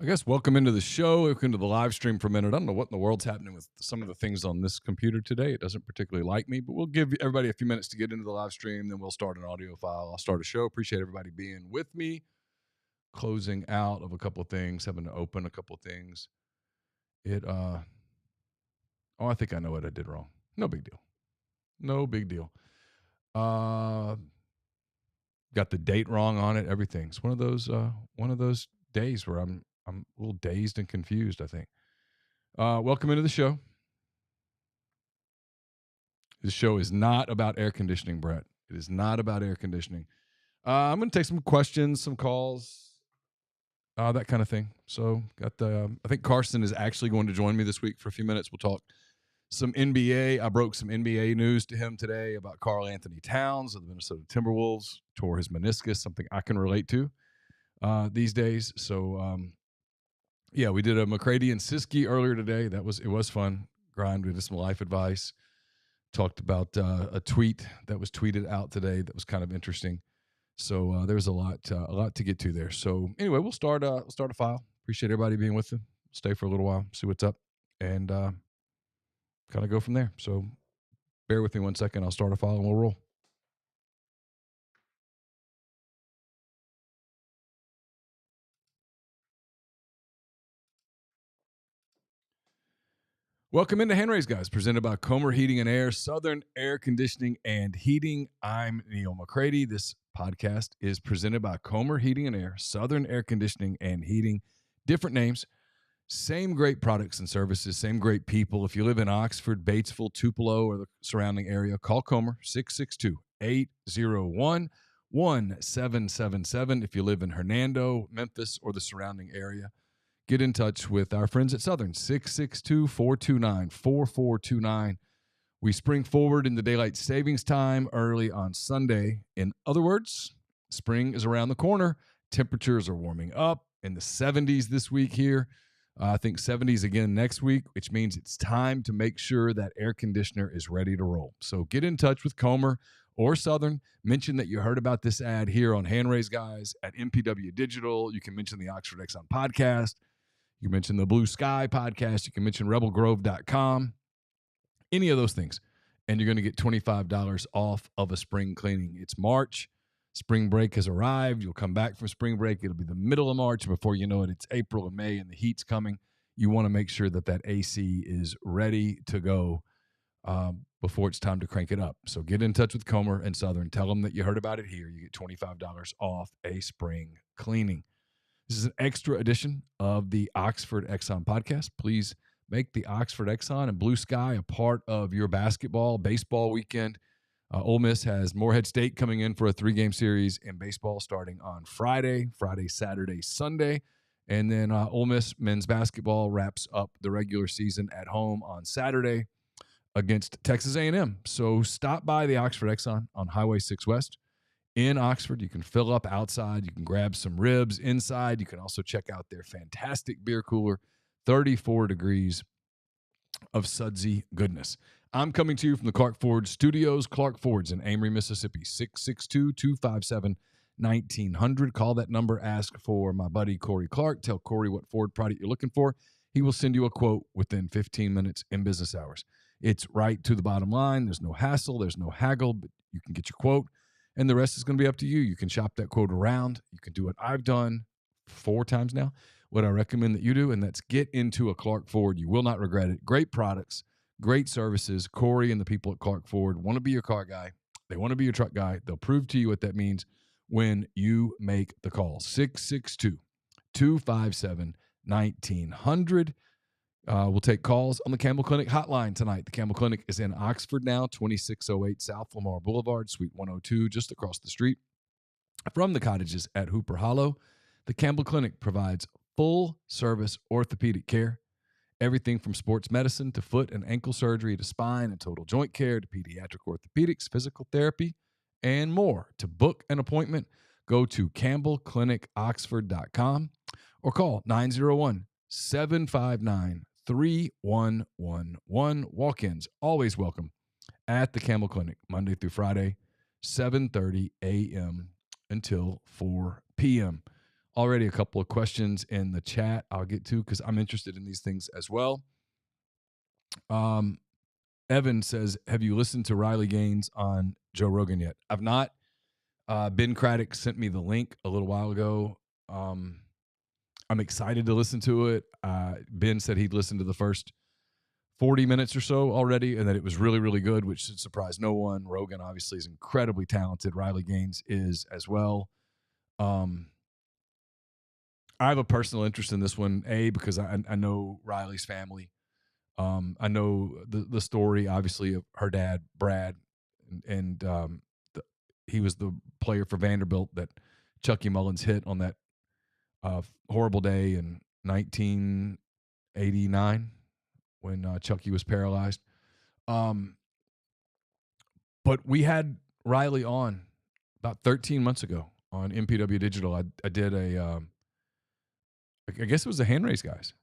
I guess welcome into the show. Welcome to the live stream for a minute. I don't know what in the world's happening with some of the things on this computer today. It doesn't particularly like me, but we'll give everybody a few minutes to get into the live stream. Then we'll start an audio file. I'll start a show. Appreciate everybody being with me. Closing out of a couple of things, having to open a couple of things. I think I know what I did wrong. No big deal. No big deal. Got the date wrong on it. Everything's one of those days where I'm a little dazed and confused, I think. Welcome into the show. This show is not about air conditioning, Brett. It is not about air conditioning. I'm going to take some questions, some calls, that kind of thing. So I think Carson is actually going to join me this week for a few minutes. We'll talk some NBA. I broke some NBA news to him today about Karl Anthony Towns of the Minnesota Timberwolves. Tore his meniscus, something I can relate to these days. So, yeah, we did a McCready and Siskey earlier today. It was fun. We did some life advice. Talked about a tweet that was tweeted out today that was kind of interesting. So there was a lot to get to there. So anyway, we'll start a file. Appreciate everybody being with us. Stay for a little while, see what's up, and kind of go from there. So bear with me 1 second. I'll start a file and we'll roll. Welcome into Hand Raise, guys, presented by Comer Heating and Air, Southern Air Conditioning and Heating. I'm Neil McCready. This podcast is presented by Comer Heating and Air, Southern Air Conditioning and Heating. Different names, same great products and services, same great people. If you live in Oxford, Batesville, Tupelo, or the surrounding area, call Comer, 662-801-1777. If you live in Hernando, Memphis, or the surrounding area, get in touch with our friends at Southern, 662-429-4429. We spring forward in the daylight savings time early on Sunday. In other words, spring is around the corner. Temperatures are warming up in the 70s this week here. I think 70s again next week, which means it's time to make sure that air conditioner is ready to roll. So get in touch with Comer or Southern. Mention that you heard about this ad here on Hand Raise, guys, at MPW Digital. You can mention the Oxford Exxon podcast. You can mention the Blue Sky podcast. You can mention rebelgrove.com. Any of those things. And you're going to get $25 off of a spring cleaning. It's March. Spring break has arrived. You'll come back from spring break. It'll be the middle of March. Before you know it, it's April and May, and the heat's coming. You want to make sure that AC is ready to go before it's time to crank it up. So get in touch with Comer and Southern. Tell them that you heard about it here. You get $25 off a spring cleaning. This is an extra edition of the Oxford Exxon podcast. Please make the Oxford Exxon and Blue Sky a part of your baseball weekend. Ole Miss has Morehead State coming in for a 3-game series in baseball starting on Friday, Saturday, Sunday. And then Ole Miss men's basketball wraps up the regular season at home on Saturday against Texas A&M. So stop by the Oxford Exxon on Highway 6 West. In Oxford, you can fill up outside. You can grab some ribs inside. You can also check out their fantastic beer cooler, 34 degrees of sudsy goodness. I'm coming to you from the Clark Ford Studios. Clark Ford's in Amory, Mississippi, 662-257-1900. Call that number. Ask for my buddy Corey Clark. Tell Corey what Ford product you're looking for. He will send you a quote within 15 minutes in business hours. It's right to the bottom line. There's no hassle. There's no haggle, but you can get your quote. And the rest is going to be up to you. You can shop that quote around. You can do what I've done 4 times now, what I recommend that you do, and that's get into a Clark Ford. You will not regret it. Great products, great services. Corey and the people at Clark Ford want to be your car guy. They want to be your truck guy. They'll prove to you what that means when you make the call. 662-257-1900. We'll take calls on the Campbell Clinic hotline tonight. The Campbell Clinic is in Oxford now, 2608 South Lamar Boulevard, Suite 102, just across the street from the cottages at Hooper Hollow. The Campbell Clinic provides full-service orthopedic care, everything from sports medicine to foot and ankle surgery to spine and total joint care to pediatric orthopedics, physical therapy, and more. To book an appointment, go to campbellclinicoxford.com or call 901-759-3111. Walk-ins always welcome at the Campbell Clinic, Monday through Friday, 7:30 a.m. until 4 p.m. already a couple of questions in the chat I'll get to because I'm interested in these things as well. Evan says, have you listened to Riley Gaines on Joe Rogan yet? I've not. Ben Craddock sent me the link a little while ago. I'm excited to listen to it. Ben said he'd listened to the first 40 minutes or so already and that it was really, really good, which should surprise no one. Rogan obviously is incredibly talented. Riley Gaines is as well. I have a personal interest in this one, because I know Riley's family. I know the story, obviously, of her dad, Brad, and he was the player for Vanderbilt that Chucky Mullins hit on that horrible day in 1989 when Chucky was paralyzed. But we had Riley on about 13 months ago on MPW Digital. I did I guess it was the hand race guys,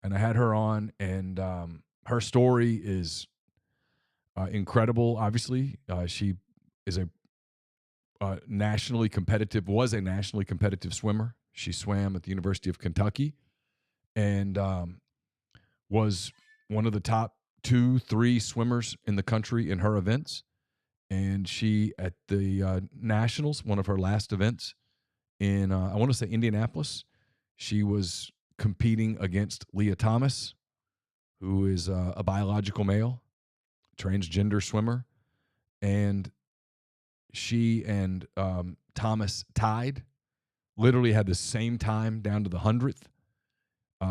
and I had her on, and her story is incredible. Obviously, she is a nationally competitive swimmer. She swam at the University of Kentucky, and was one of the top 2-3 swimmers in the country in her events. And she, at the Nationals, one of her last events in, I want to say Indianapolis, she was competing against Leah Thomas, who is a biological male, transgender swimmer. And she and Thomas tied, literally had the same time down to the 100th.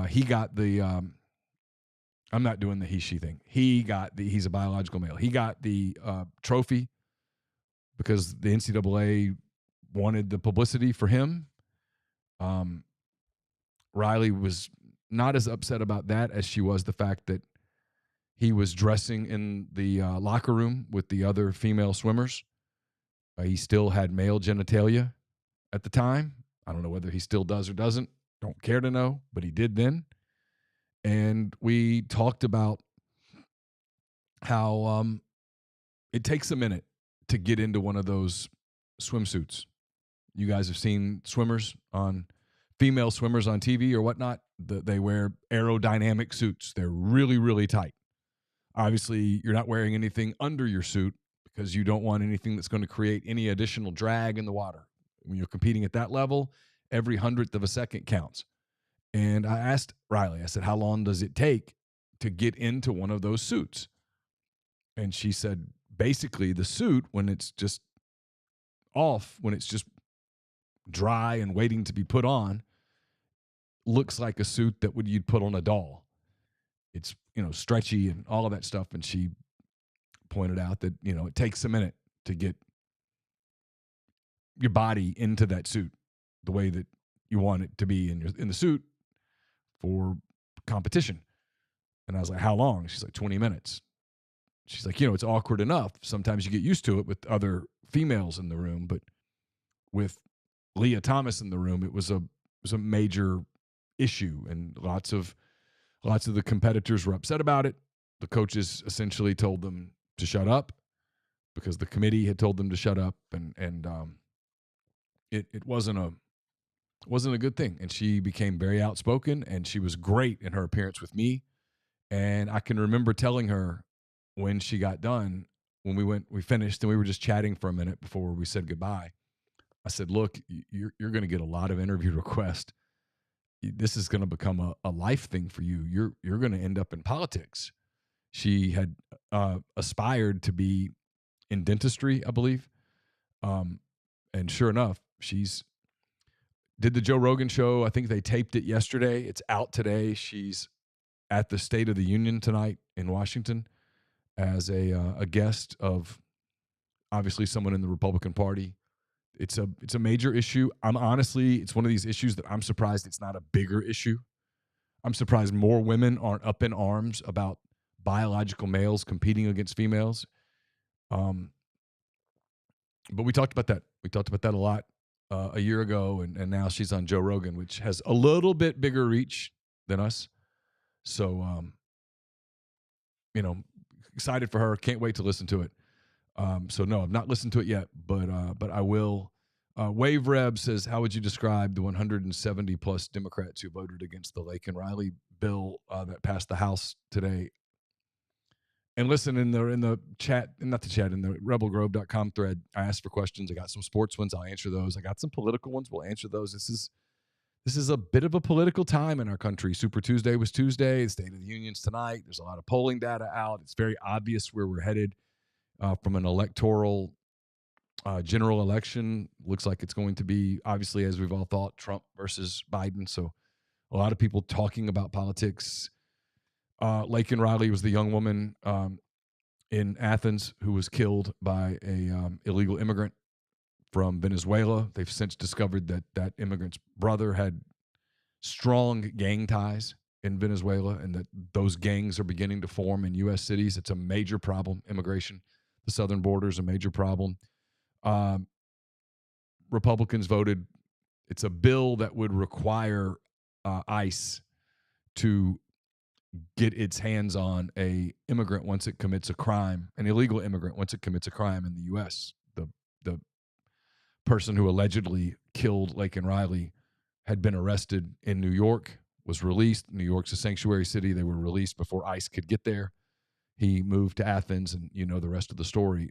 He got the, I'm not doing the he, she thing. He's a biological male. He got the trophy because the NCAA wanted the publicity for him. Riley was not as upset about that as she was the fact that he was dressing in the locker room with the other female swimmers. He still had male genitalia at the time. I don't know whether he still does or doesn't. Don't care to know, but he did then. And we talked about how it takes a minute to get into one of those swimsuits. You guys have seen female swimmers on TV or whatnot. They wear aerodynamic suits. They're really, really tight. Obviously, you're not wearing anything under your suit because you don't want anything that's going to create any additional drag in the water. When you're competing at that level, every 100th of a second counts. And I asked Riley, I said, how long does it take to get into one of those suits? And she said, basically, the suit, when it's just off, when it's just dry and waiting to be put on, looks like a suit that you'd put on a doll. It's, stretchy and all of that stuff. And she pointed out that, it takes a minute to get your body into that suit the way that you want it to be in the suit for competition. And I was like, how long? She's like, 20 minutes. She's like, it's awkward enough. Sometimes you get used to it with other females in the room, but with Leah Thomas in the room, it was a major issue, and lots of the competitors were upset about it. The coaches essentially told them to shut up because the committee had told them to shut up, and it wasn't a good thing. And she became very outspoken, and she was great in her appearance with me. And I can remember telling her when she got done, when we finished, and we were just chatting for a minute before we said goodbye. I said, look, you're going to get a lot of interview requests. This is going to become a life thing for you. You're going to end up in politics. She had aspired to be in dentistry, I believe. And sure enough, she's did the Joe Rogan show. I think they taped it yesterday. It's out today. She's at the State of the Union tonight in Washington as a guest of obviously someone in the Republican Party. It's a major issue. It's one of these issues that I'm surprised it's not a bigger issue. I'm surprised more women aren't up in arms about biological males competing against females. But we talked about that. We talked about that a lot a year ago, and now she's on Joe Rogan, which has a little bit bigger reach than us. So, excited for her. Can't wait to listen to it. So no, I've not listened to it yet, but I will Wave Reb says, how would you describe the 170 plus Democrats who voted against the Lake and Riley bill that passed the House today? And listen, in the chat, not the chat, in the rebelgrove.com thread, I asked for questions. I got some sports ones. I'll answer those. I got some political ones. We'll answer those. This is a bit of a political time in our country. Super Tuesday was Tuesday. The State of the Union's tonight. There's a lot of polling data out. It's very obvious where we're headed from an electoral general election. Looks like it's going to be, obviously, as we've all thought, Trump versus Biden. So a lot of people talking about politics. Lake and Riley was the young woman in Athens who was killed by a illegal immigrant from Venezuela. They've since discovered that that immigrant's brother had strong gang ties in Venezuela and that those gangs are beginning to form in U.S. cities. It's a major problem, immigration. The southern border is a major problem. Republicans voted. It's a bill that would require ICE to get its hands on a immigrant once it commits a crime, an illegal immigrant once it commits a crime in the U.S. The person who allegedly killed Lake and Riley had been arrested in New York, was released. New York's a sanctuary city. They were released before ICE could get there. He moved to Athens, and you know the rest of the story.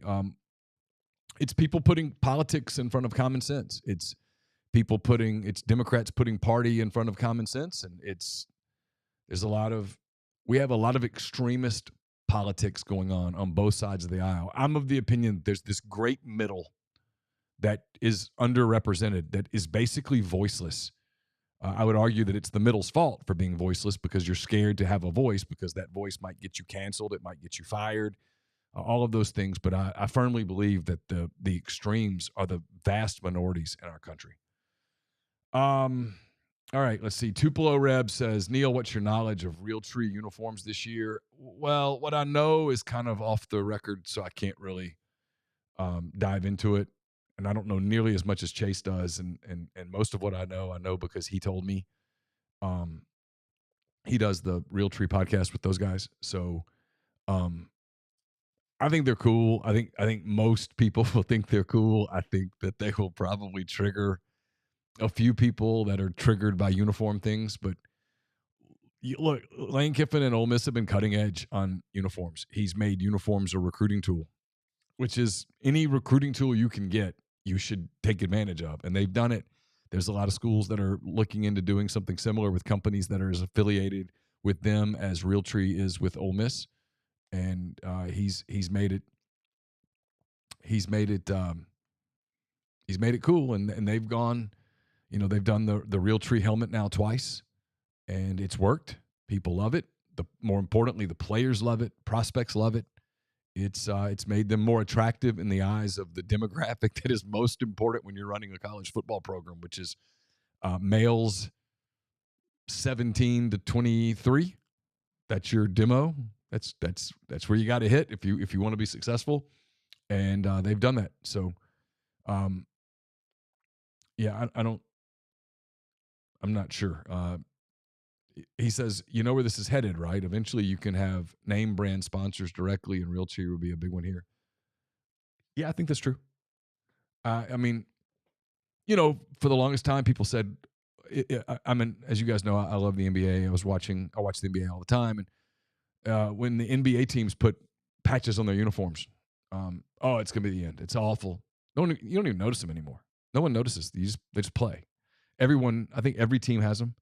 It's people putting politics in front of common sense. It's Democrats putting party in front of common sense, and we have a lot of extremist politics going on both sides of the aisle. I'm of the opinion there's this great middle that is underrepresented, that is basically voiceless. I would argue that it's the middle's fault for being voiceless because you're scared to have a voice because that voice might get you canceled. It might get you fired, all of those things. But I firmly believe that the extremes are the vast minorities in our country. All right, let's see. Tupelo Reb says, Neil, what's your knowledge of Realtree uniforms this year? Well, what I know is kind of off the record, so I can't really dive into it. And I don't know nearly as much as Chase does. And most of what I know because he told me. He does the Realtree podcast with those guys. So I think they're cool. I think most people will think they're cool. I think that they will probably trigger a few people that are triggered by uniform things, but look, Lane Kiffin and Ole Miss have been cutting edge on uniforms. He's made uniforms a recruiting tool, which is any recruiting tool you can get, you should take advantage of. And they've done it. There's a lot of schools that are looking into doing something similar with companies that are as affiliated with them as Realtree is with Ole Miss. And he's made it cool. And they've gone. They've done the Realtree helmet now twice, and it's worked. People love it. More importantly, the players love it. Prospects love it. It's made them more attractive in the eyes of the demographic that is most important when you're running a college football program, which is males 17 to 23. That's your demo. That's where you got to hit if you want to be successful, and they've done that. So, yeah, I'm not sure. He says, you know where this is headed, right? Eventually you can have name brand sponsors directly, and Realtree would be a big one here. Yeah, I think that's true. I mean, for the longest time, people said, as you guys know, I love the NBA. I watch the NBA all the time. And when the NBA teams put patches on their uniforms, it's going to be the end. It's awful. You don't even notice them anymore. No one notices. They just play. I think every team has them.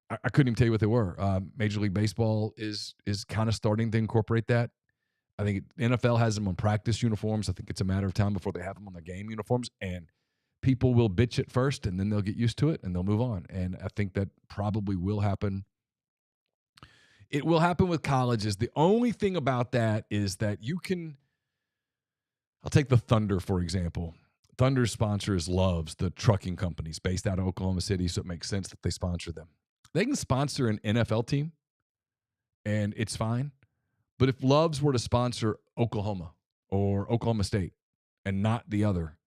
I couldn't even tell you what they were. Major League Baseball is kind of starting to incorporate that. I think NFL has them on practice uniforms. I think it's a matter of time before they have them on their game uniforms. And people will bitch at first, and then they'll get used to it, and they'll move on. And I think that probably will happen. It will happen with colleges. The only thing about that is that I'll take the Thunder, for example. Thunder sponsors Love's, the trucking companies based out of Oklahoma City, so it makes sense that they sponsor them. They can sponsor an NFL team, and it's fine. But if Love's were to sponsor Oklahoma or Oklahoma State and not the other,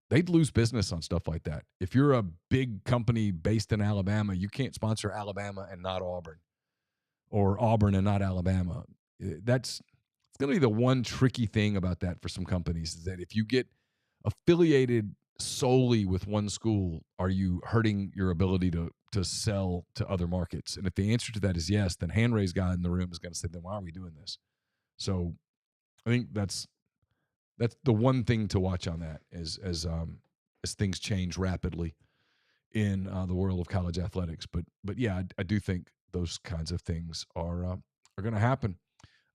they'd lose business on stuff like that. If you're a big company based in Alabama, you can't sponsor Alabama and not Auburn, or Auburn and not Alabama. It's going to be the one tricky thing about that for some companies, is that if you get affiliated solely with one school, are you hurting your ability to sell to other markets? And if the answer to that is yes, then hand raised guy in the room is going to say, then why are we doing this? So I think that's the one thing to watch on that as things change rapidly in the world of college athletics. But yeah, I do think those kinds of things are going to happen.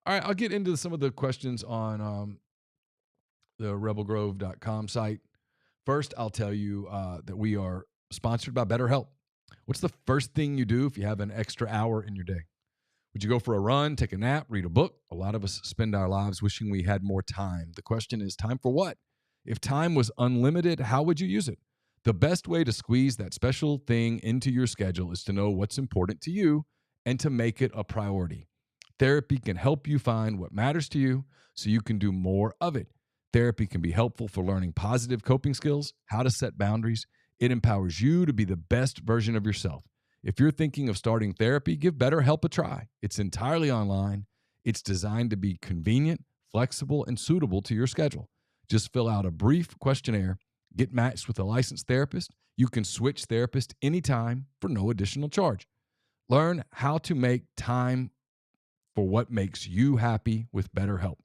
All right, I'll get into some of the questions on the rebelgrove.com site. First, I'll tell you that we are sponsored by BetterHelp. What's the first thing you do if you have an extra hour in your day? Would you go for a run, take a nap, read a book? A lot of us spend our lives wishing we had more time. The question is, time for what? If time was unlimited, how would you use it? The best way to squeeze that special thing into your schedule is to know what's important to you and to make it a priority. Therapy can help you find what matters to you so you can do more of it. Therapy can be helpful for learning positive coping skills, how to set boundaries. It empowers you to be the best version of yourself. If you're thinking of starting therapy, give BetterHelp a try. It's entirely online. It's designed to be convenient, flexible, and suitable to your schedule. Just fill out a brief questionnaire, get matched with a licensed therapist. You can switch therapist anytime for no additional charge. Learn how to make time for what makes you happy with BetterHelp.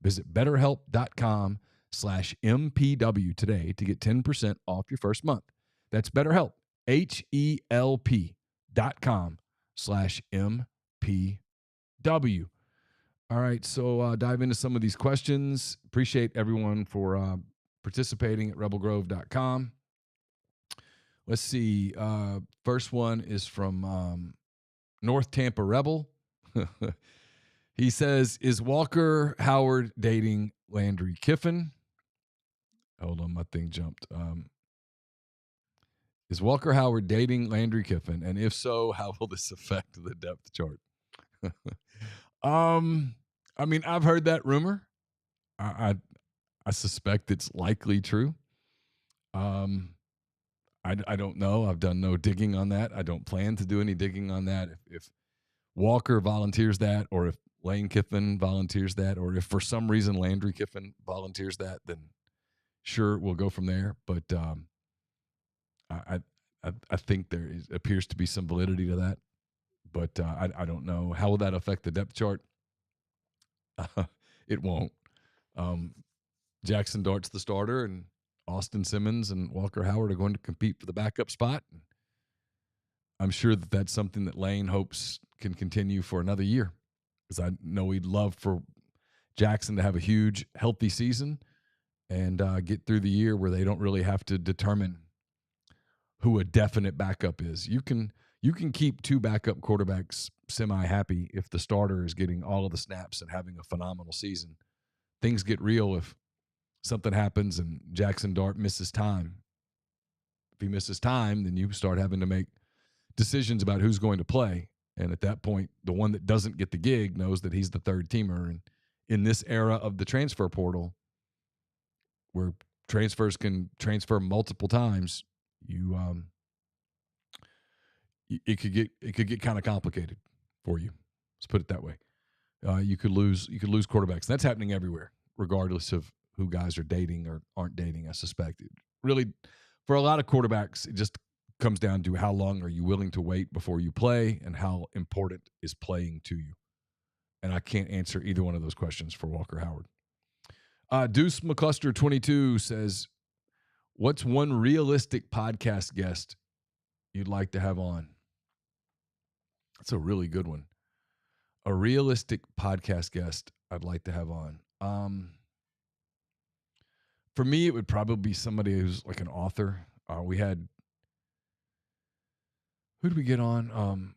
Visit betterhelp.com/MPW today to get 10% off your first month. That's BetterHelp, HELP.com/MPW. All right, so dive into some of these questions. Appreciate everyone for participating at rebelgrove.com. Let's see. First one is from North Tampa Rebel. He says, is Walker Howard dating Landry Kiffin? Hold on, my thing jumped. Is Walker Howard dating Landry Kiffin? And if so, how will this affect the depth chart? I mean, I've heard that rumor. I suspect it's likely true. I don't know. I've done no digging on that. I don't plan to do any digging on that. If Walker volunteers that, or if Lane Kiffin volunteers that, or if for some reason Landry Kiffin volunteers that, then sure, we'll go from there. But I think there appears to be some validity to that. But I don't know. How will that affect the depth chart? It won't. Jackson Dart's the starter, and Austin Simmons and Walker Howard are going to compete for the backup spot. I'm sure that that's something that Lane hopes can continue for another year, because I know he'd love for Jackson to have a huge, healthy season and get through the year where they don't really have to determine who a definite backup is. You can keep two backup quarterbacks semi-happy if the starter is getting all of the snaps and having a phenomenal season. Things get real if something happens and Jackson Dart misses time. If he misses time, then you start having to make decisions about who's going to play. And at that point, the one that doesn't get the gig knows that he's the third teamer. And in this era of the transfer portal, where transfers can transfer multiple times, it could get kind of complicated for you. Let's put it that way. You could lose quarterbacks. That's happening everywhere, regardless of who guys are dating or aren't dating. I suspect it really, for a lot of quarterbacks, it just comes down to how long are you willing to wait before you play, and how important is playing to you. And I can't answer either one of those questions for Walker Howard. Deuce McCluster 22 says, what's one realistic podcast guest you'd like to have on? That's a really good one. A realistic podcast guest I'd like to have on. For me, it would probably be somebody who's like an author. Who did we get on?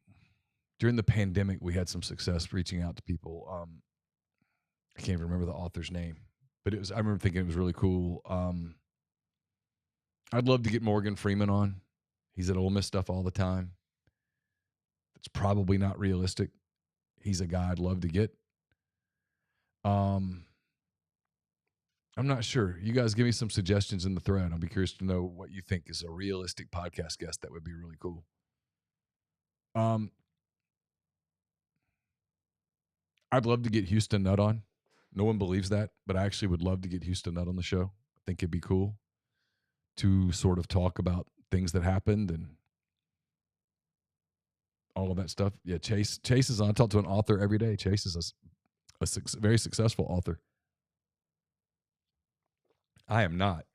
During the pandemic, we had some success reaching out to people. I can't even remember the author's name, but I remember thinking it was really cool. I'd love to get Morgan Freeman on. He's at Ole Miss stuff all the time. It's probably not realistic. He's a guy I'd love to get. I'm not sure. You guys give me some suggestions in the thread. I'll be curious to know what you think is a realistic podcast guest that would be really cool. I'd love to get Houston Nutt on. No one believes that, but I actually would love to get Houston Nutt on the show. I think it'd be cool. to sort of talk about things that happened and all of that stuff. Yeah, Chase is on. I talk to an author every day. Chase is a very successful author. I am not,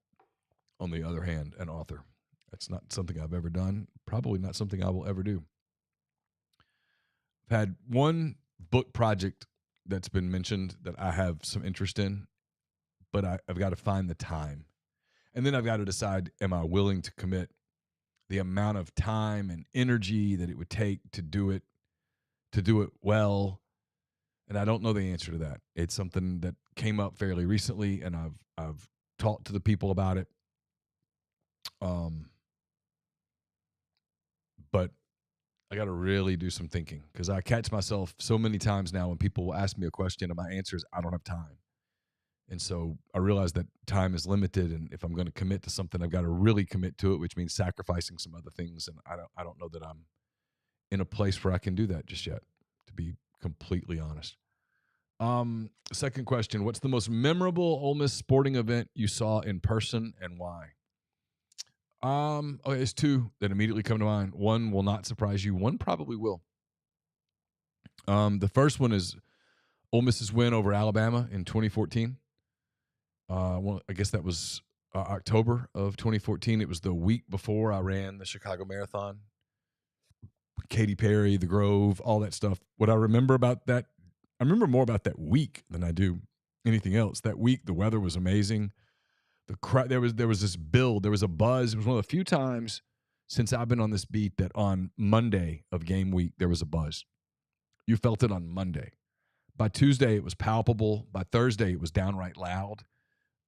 on the other hand, an author. That's not something I've ever done. Probably not something I will ever do. I've had one book project that's been mentioned that I have some interest in, but I've got to find the time. And then I've got to decide, am I willing to commit the amount of time and energy that it would take to do it well? And I don't know the answer to that. It's something that came up fairly recently, and I've talked to the people about it. But I got to really do some thinking, because I catch myself so many times now when people will ask me a question and my answer is, I don't have time. And so I realize that time is limited, and if I'm going to commit to something, I've got to really commit to it, which means sacrificing some other things. And I don't know that I'm in a place where I can do that just yet, to be completely honest. Second question: what's the most memorable Ole Miss sporting event you saw in person, and why? Okay, it's two that immediately come to mind. One will not surprise you. One probably will. The first one is Ole Miss's win over Alabama in 2014. Well, I guess that was October of 2014. It was the week before I ran the Chicago Marathon. Katy Perry, the Grove, all that stuff. What I remember about that, I remember more about that week than I do anything else. That week, the weather was amazing. There was this build. There was a buzz. It was one of the few times since I've been on this beat that on Monday of game week there was a buzz. You felt it on Monday. By Tuesday, it was palpable. By Thursday, it was downright loud.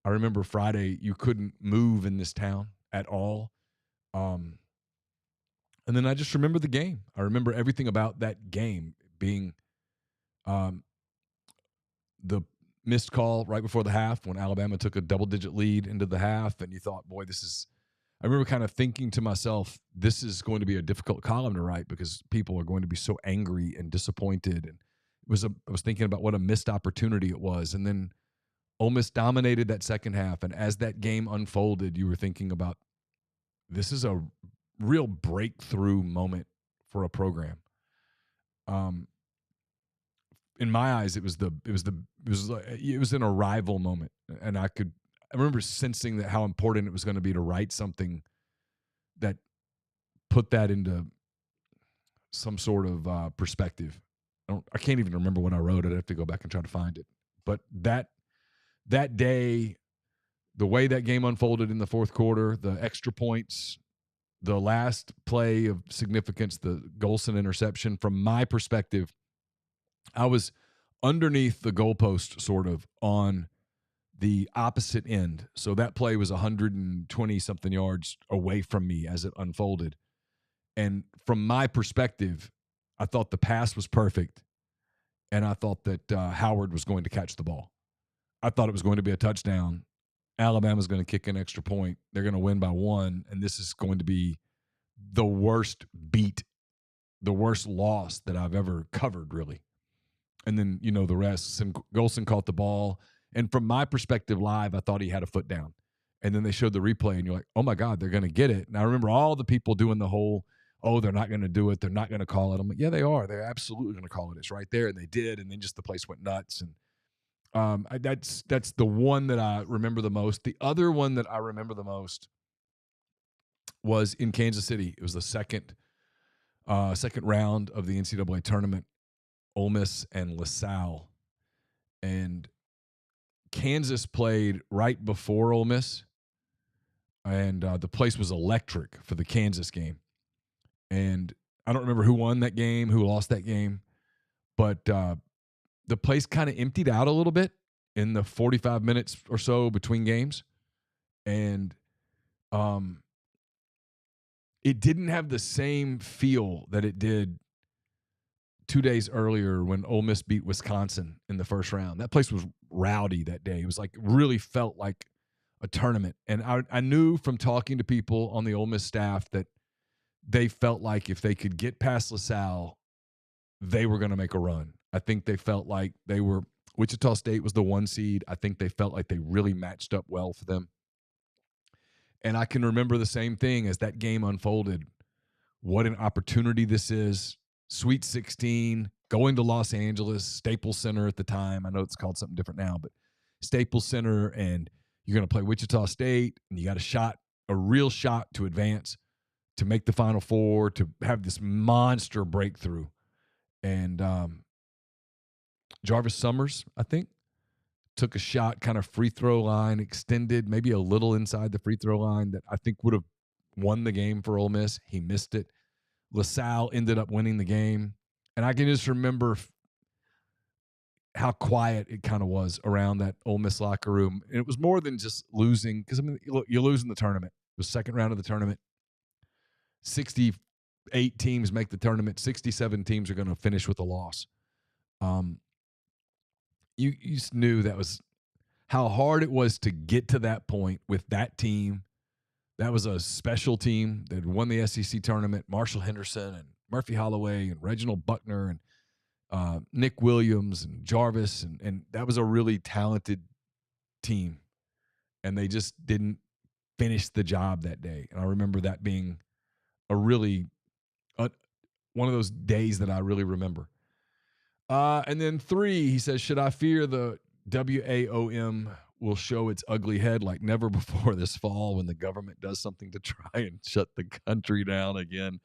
I remember Friday, you couldn't move in this town at all. And then I just remember the game. I remember everything about that game being the missed call right before the half when Alabama took a double-digit lead into the half, and you thought, boy, I remember kind of thinking to myself, this is going to be a difficult column to write because people are going to be so angry and disappointed. And I was thinking about what a missed opportunity it was. And then Ole Miss dominated that second half, and as that game unfolded, you were thinking about, this is a real breakthrough moment for a program. In my eyes, it was an arrival moment, and I remember sensing that how important it was going to be to write something that put that into some sort of perspective. I can't even remember what I wrote. I'd have to go back and try to find it. But that day, the way that game unfolded in the fourth quarter, the extra points, the last play of significance, the Golson interception, from my perspective, I was underneath the goalpost, sort of on the opposite end. So that play was 120-something yards away from me as it unfolded. And from my perspective, I thought the pass was perfect, and I thought that Howard was going to catch the ball. I thought it was going to be a touchdown. Alabama's going to kick an extra point. They're going to win by one, and this is going to be the worst beat, the worst loss that I've ever covered, really. And then, the rest. Golson caught the ball, and from my perspective live, I thought he had a foot down. And then they showed the replay, and you're like, oh, my God, they're going to get it. And I remember all the people doing the whole, oh, they're not going to do it. They're not going to call it. I'm like, yeah, they are. They're absolutely going to call it. It's right there, and they did, and then just the place went nuts. And that's the one that I remember the most. The other one that I remember the most was in Kansas City. It was the second round of the NCAA tournament, Ole Miss and LaSalle. And Kansas played right before Ole Miss, and the place was electric for the Kansas game. And I don't remember who won that game, who lost that game, but the place kind of emptied out a little bit in the 45 minutes or so between games. And it didn't have the same feel that it did 2 days earlier when Ole Miss beat Wisconsin in the first round. That place was rowdy that day. It was like, really felt like a tournament. And I knew from talking to people on the Ole Miss staff that they felt like if they could get past LaSalle, they were going to make a run. I think they felt like Wichita State was the 1 seed. I think they felt like they really matched up well for them. And I can remember the same thing as that game unfolded. What an opportunity this is. Sweet 16, going to Los Angeles, Staples Center at the time. I know it's called something different now, but Staples Center, and you're going to play Wichita State, and you got a real shot to advance, to make the Final Four, to have this monster breakthrough. And Jarvis Summers, I think, took a shot, kind of free throw line, extended, maybe a little inside the free throw line, that I think would have won the game for Ole Miss. He missed it. LaSalle ended up winning the game. And I can just remember how quiet it kind of was around that Ole Miss locker room. And it was more than just losing, because, I mean, look, you're losing the tournament. It was second round of the tournament. 68 teams make the tournament. 67 teams are going to finish with a loss. You just knew that was how hard it was to get to that point with that team. That was a special team that won the SEC tournament. Marshall Henderson and Murphy Holloway and Reginald Buckner and Nick Williams and Jarvis. And that was a really talented team. And they just didn't finish the job that day. And I remember that being a really one of those days that I really remember. And then 3, he says, should I fear the WAOM will show its ugly head like never before this fall when the government does something to try and shut the country down again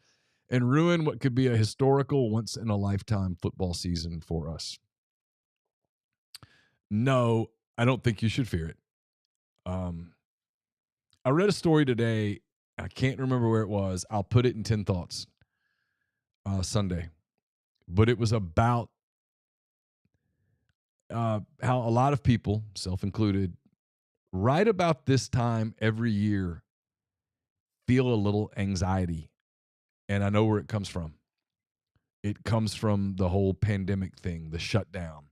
and ruin what could be a historical once-in-a-lifetime football season for us? No, I don't think you should fear it. I read a story today. I can't remember where it was. I'll put it in 10 Thoughts Sunday. But it was about how a lot of people, self-included, right about this time every year feel a little anxiety. And I know where it comes from. It comes from the whole pandemic thing, the shutdown.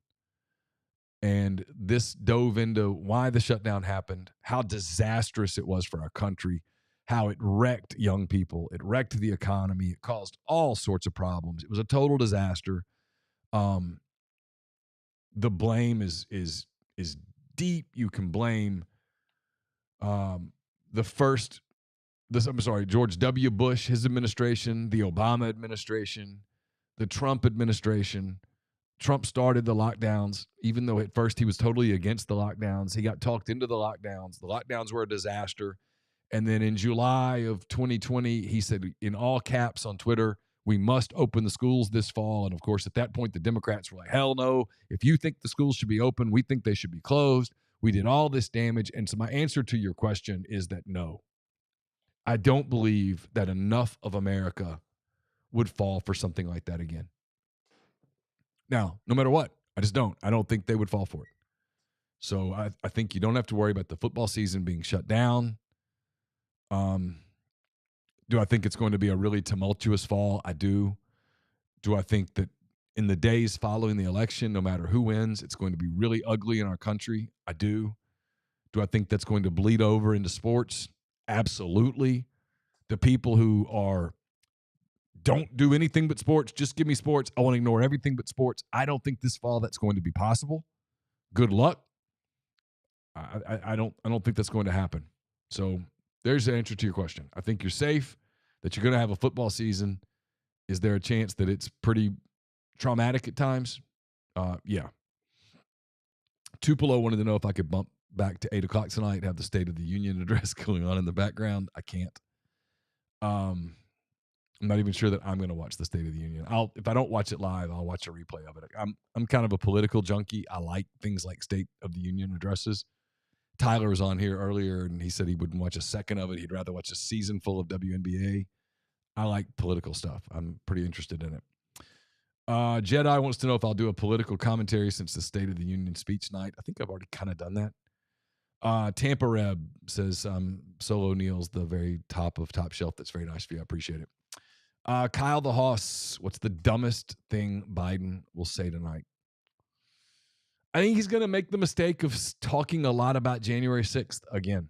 And this dove into why the shutdown happened, how disastrous it was for our country, how it wrecked young people, it wrecked the economy, it caused all sorts of problems. It was a total disaster. The blame is deep. You can blame George W. Bush, his administration, the Obama administration, the Trump administration. Trump started the lockdowns, even though at first he was totally against the lockdowns. He got talked into the lockdowns. The lockdowns were a disaster. And then in July of 2020, he said in all caps on Twitter, we must open the schools this fall. And of course, at that point, the Democrats were like, hell no. If you think the schools should be open, we think they should be closed. We did all this damage. And so my answer to your question is that no. I don't believe that enough of America would fall for something like that again. Now, no matter what, I just don't. I don't think they would fall for it. So I think you don't have to worry about the football season being shut down. Do I think it's going to be a really tumultuous fall? I do. Do I think that in the days following the election, no matter who wins, it's going to be really ugly in our country? I do. Do I think that's going to bleed over into sports? Absolutely. The people who don't do anything but sports, just give me sports, I want to ignore everything but sports. I don't think this fall that's going to be possible. Good luck. I don't think that's going to happen. So there's the answer to your question. I think you're safe, that you're going to have a football season. Is there a chance that it's pretty traumatic at times? Yeah. Tupelo wanted to know if I could bump back to 8 o'clock tonight and have the State of the Union address going on in the background. I can't. I'm not even sure that I'm going to watch the State of the Union. If I don't watch it live, I'll watch a replay of it. I'm kind of a political junkie. I like things like State of the Union addresses. Tyler was on here earlier, and he said he wouldn't watch a second of it. He'd rather watch a season full of WNBA. I like political stuff. I'm pretty interested in it. Jedi wants to know if I'll do a political commentary since the State of the Union speech night. I think I've already kind of done that. Tampa Reb says Solo Neal's the very top of Top Shelf. That's very nice of you. I appreciate it. Kyle the Hoss, what's the dumbest thing Biden will say tonight? I think he's going to make the mistake of talking a lot about January 6th again.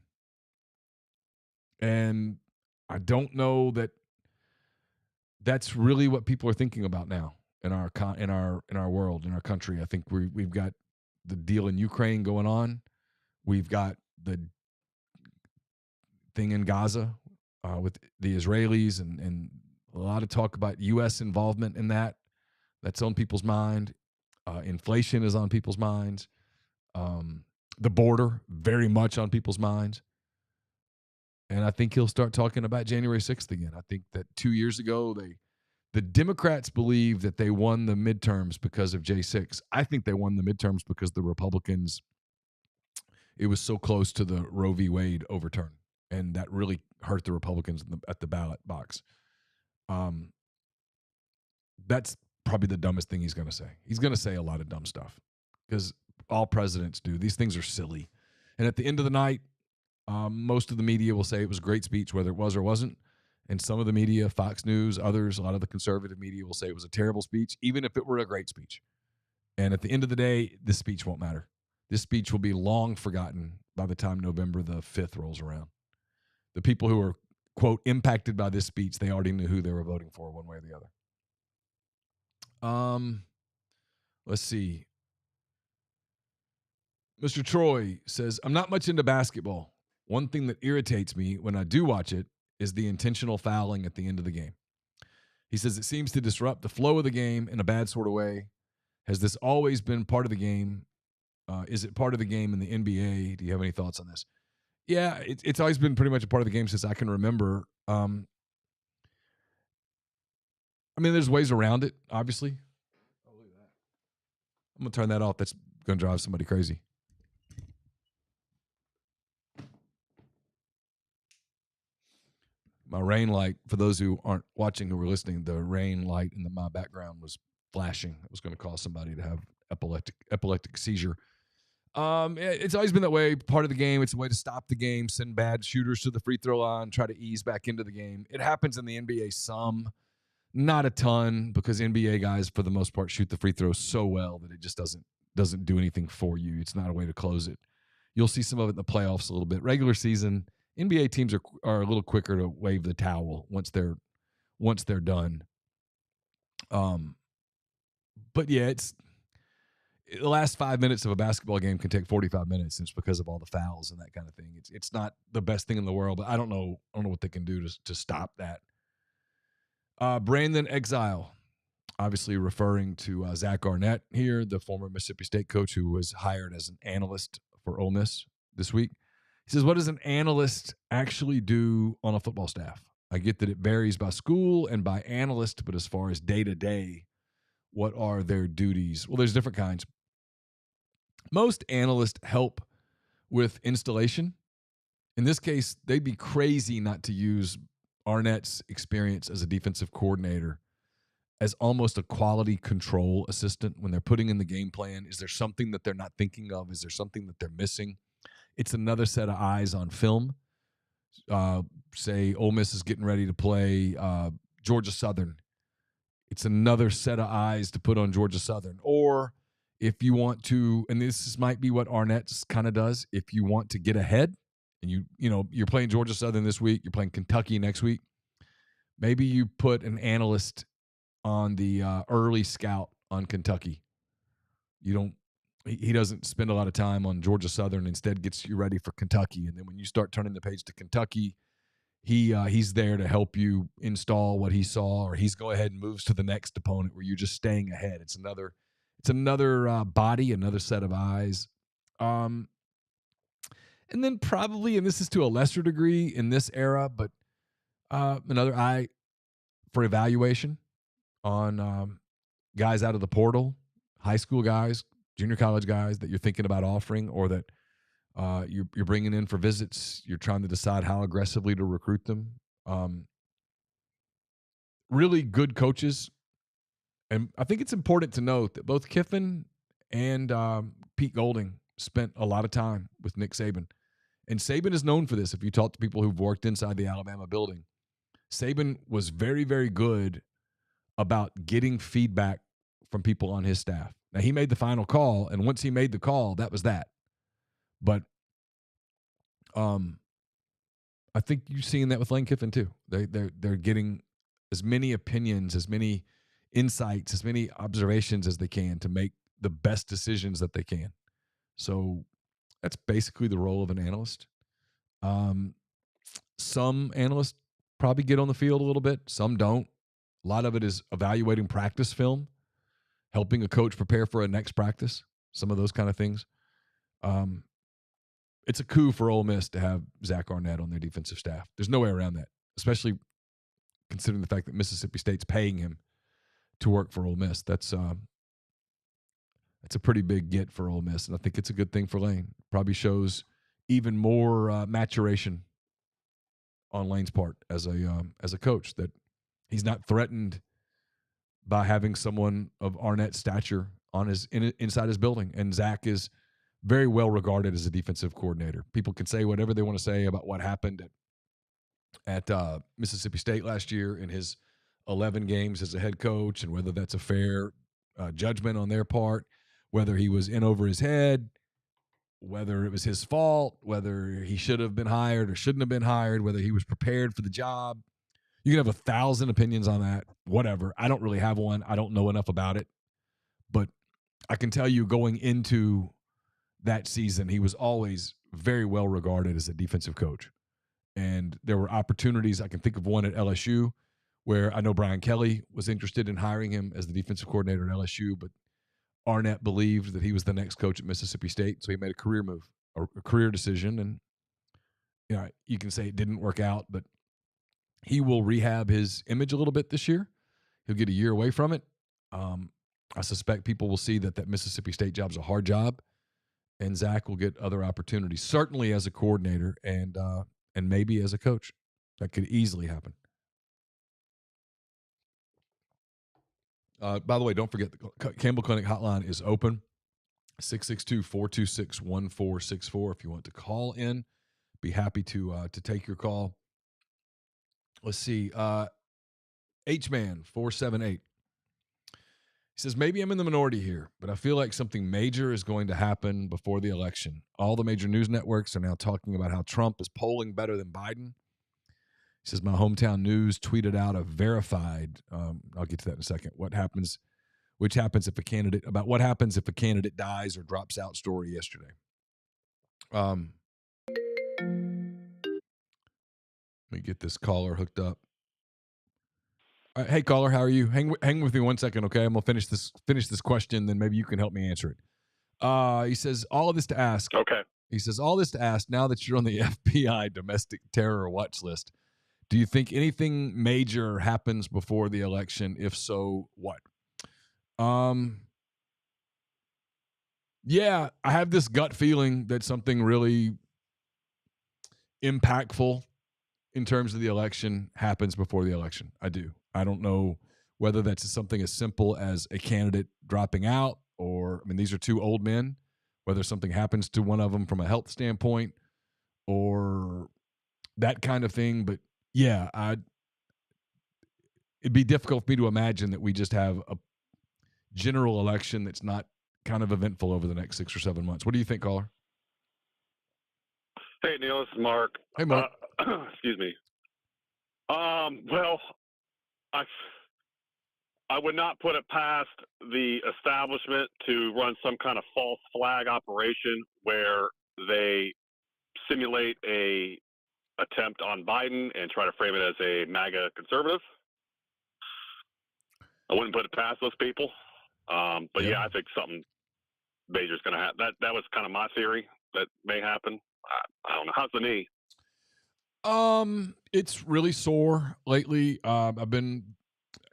And I don't know that that's really what people are thinking about now in our world, in our country. I think we've got the deal in Ukraine going on. We've got the thing in Gaza with the Israelis and a lot of talk about U.S. involvement in that. That's on people's mind. Inflation is on people's minds. The border, very much on people's minds. And I think he'll start talking about January 6th again. I think that 2 years ago, the Democrats believe that they won the midterms because of J6. I think they won the midterms because the Republicans, it was so close to the Roe v. Wade overturn. And that really hurt the Republicans at the ballot box. That's probably the dumbest thing he's going to say. He's going to say a lot of dumb stuff because all presidents do. These things are silly. And at the end of the night, most of the media will say it was a great speech, whether it was or wasn't. And some of the media, Fox News, others, a lot of the conservative media will say it was a terrible speech, even if it were a great speech. And at the end of the day, this speech won't matter. This speech will be long forgotten by the time November the 5th rolls around. The people who are, quote, impacted by this speech, they already knew who they were voting for one way or the other. Let's see. Mr. Troy says, I'm not much into basketball. One thing that irritates me when I do watch it is the intentional fouling at the end of the game. He says it seems to disrupt the flow of the game in a bad sort of way. Has this always been part of the game? Is it part of the game in the NBA? Do you have any thoughts on this? Yeah, it's always been pretty much a part of the game since I can remember. I mean, there's ways around it, obviously. Oh, look at that. I'm going to turn that off. That's going to drive somebody crazy. My rain light, for those who aren't watching who are listening, the rain light in my background was flashing. It was going to cause somebody to have epileptic seizure. It's always been that way, part of the game. It's a way to stop the game, send bad shooters to the free throw line, try to ease back into the game. It happens in the NBA some, not a ton, because NBA guys, for the most part, shoot the free throws so well that it just doesn't do anything for you. It's not a way to close it. You'll see some of it in the playoffs a little bit. Regular season, NBA teams are a little quicker to wave the towel once they're done. But yeah, it's the last 5 minutes of a basketball game can take 45 minutes. And it's because of all the fouls and that kind of thing. It's not the best thing in the world, but I don't know what they can do to stop that. Brandon Exile, obviously referring to Zach Arnett here, the former Mississippi State coach who was hired as an analyst for Ole Miss this week. He says, what does an analyst actually do on a football staff? I get that it varies by school and by analyst, but as far as day-to-day, what are their duties? Well, there's different kinds. Most analysts help with installation. In this case, they'd be crazy not to use Arnett's experience as a defensive coordinator as almost a quality control assistant when they're putting in the game plan. Is there something that they're not thinking of? Is there something that they're missing? It's another set of eyes on film. Say Ole Miss is getting ready to play Georgia Southern. It's another set of eyes to put on Georgia Southern. Or if you want to, and this might be what Arnett kind of does, if you want to get ahead and you're playing Georgia Southern this week, you're playing Kentucky next week, maybe you put an analyst on the early scout on Kentucky. He doesn't spend a lot of time on Georgia Southern, instead gets you ready for Kentucky. And then when you start turning the page to Kentucky, he's there to help you install what he saw, or he's go ahead and moves to the next opponent where you're just staying ahead. It's another body, another set of eyes. And then probably, and this is to a lesser degree in this era, but another eye for evaluation on guys out of the portal, high school guys, junior college guys that you're thinking about offering, or that you're bringing in for visits. You're trying to decide how aggressively to recruit them. Really good coaches. And I think it's important to note that both Kiffin and Pete Golding spent a lot of time with Nick Saban. And Saban is known for this. If you talk to people who've worked inside the Alabama building, Saban was very, very good about getting feedback from people on his staff. Now, he made the final call, and once he made the call, that was that. But I think you're seeing that with Lane Kiffin too. They're getting as many opinions, as many insights, as many observations as they can to make the best decisions that they can. So that's basically the role of an analyst. some analysts probably get on the field a little bit. Some don't. A lot of it is evaluating practice film, helping a coach prepare for a next practice, some of those kind of things. It's a coup for Ole Miss to have Zach Arnett on their defensive staff. There's no way around that, especially considering the fact that Mississippi State's paying him to work for Ole Miss. That's a pretty big get for Ole Miss, and I think it's a good thing for Lane. Probably shows even more maturation on Lane's part as a coach, that he's not threatened by having someone of Arnett's stature on inside his building. And Zach is very well regarded as a defensive coordinator. People can say whatever they want to say about what happened at Mississippi State last year in his 11 games as a head coach, and whether that's a fair judgment on their part, whether he was in over his head, whether it was his fault, whether he should have been hired or shouldn't have been hired, whether he was prepared for the job. You can have 1,000 opinions on that, whatever. I don't really have one. I don't know enough about it. But I can tell you, going into that season, he was always very well regarded as a defensive coach. And there were opportunities. I can think of one at LSU where I know Brian Kelly was interested in hiring him as the defensive coordinator at LSU, but Arnett believed that he was the next coach at Mississippi State, so he made a career move, a career decision. And you can say it didn't work out, but he will rehab his image a little bit this year. He'll get a year away from it. I suspect people will see that Mississippi State job's a hard job, and Zach will get other opportunities, certainly as a coordinator and maybe as a coach. That could easily happen. By the way, don't forget the Campbell Clinic hotline is open, 662-426-1464. If you want to call in, be happy to take your call. Let's see. H-Man 478. He says, maybe I'm in the minority here, but I feel like something major is going to happen before the election. All the major news networks are now talking about how Trump is polling better than Biden. He says, my hometown news tweeted out a verified, I'll get to that in a second, what happens if a candidate dies or drops out story yesterday. Let me get this caller hooked up. Hey, caller, how are you? Hang with me 1 second, okay? I'm going to finish this question, then maybe you can help me answer it. He says, all of this to ask. Okay. He says, all this to ask, now that you're on the FBI domestic terror watch list, do you think anything major happens before the election? If so, what? Yeah, I have this gut feeling that something really impactful in terms of the election happens before the election. I do. I don't know whether that's something as simple as a candidate dropping out, or, these are two old men, whether something happens to one of them from a health standpoint or that kind of thing. But yeah, it'd be difficult for me to imagine that we just have a general election that's not kind of eventful over the next 6 or 7 months. What do you think, caller? Hey, Neil, this is Mark. Hey, Mark. Excuse me. Well, I would not put it past the establishment to run some kind of false flag operation where they simulate a attempt on Biden and try to frame it as a MAGA conservative. I wouldn't put it past those people. But yeah, I think something major is going to happen. That was kind of my theory that may happen. I don't know. How's the knee? It's really sore lately. I've been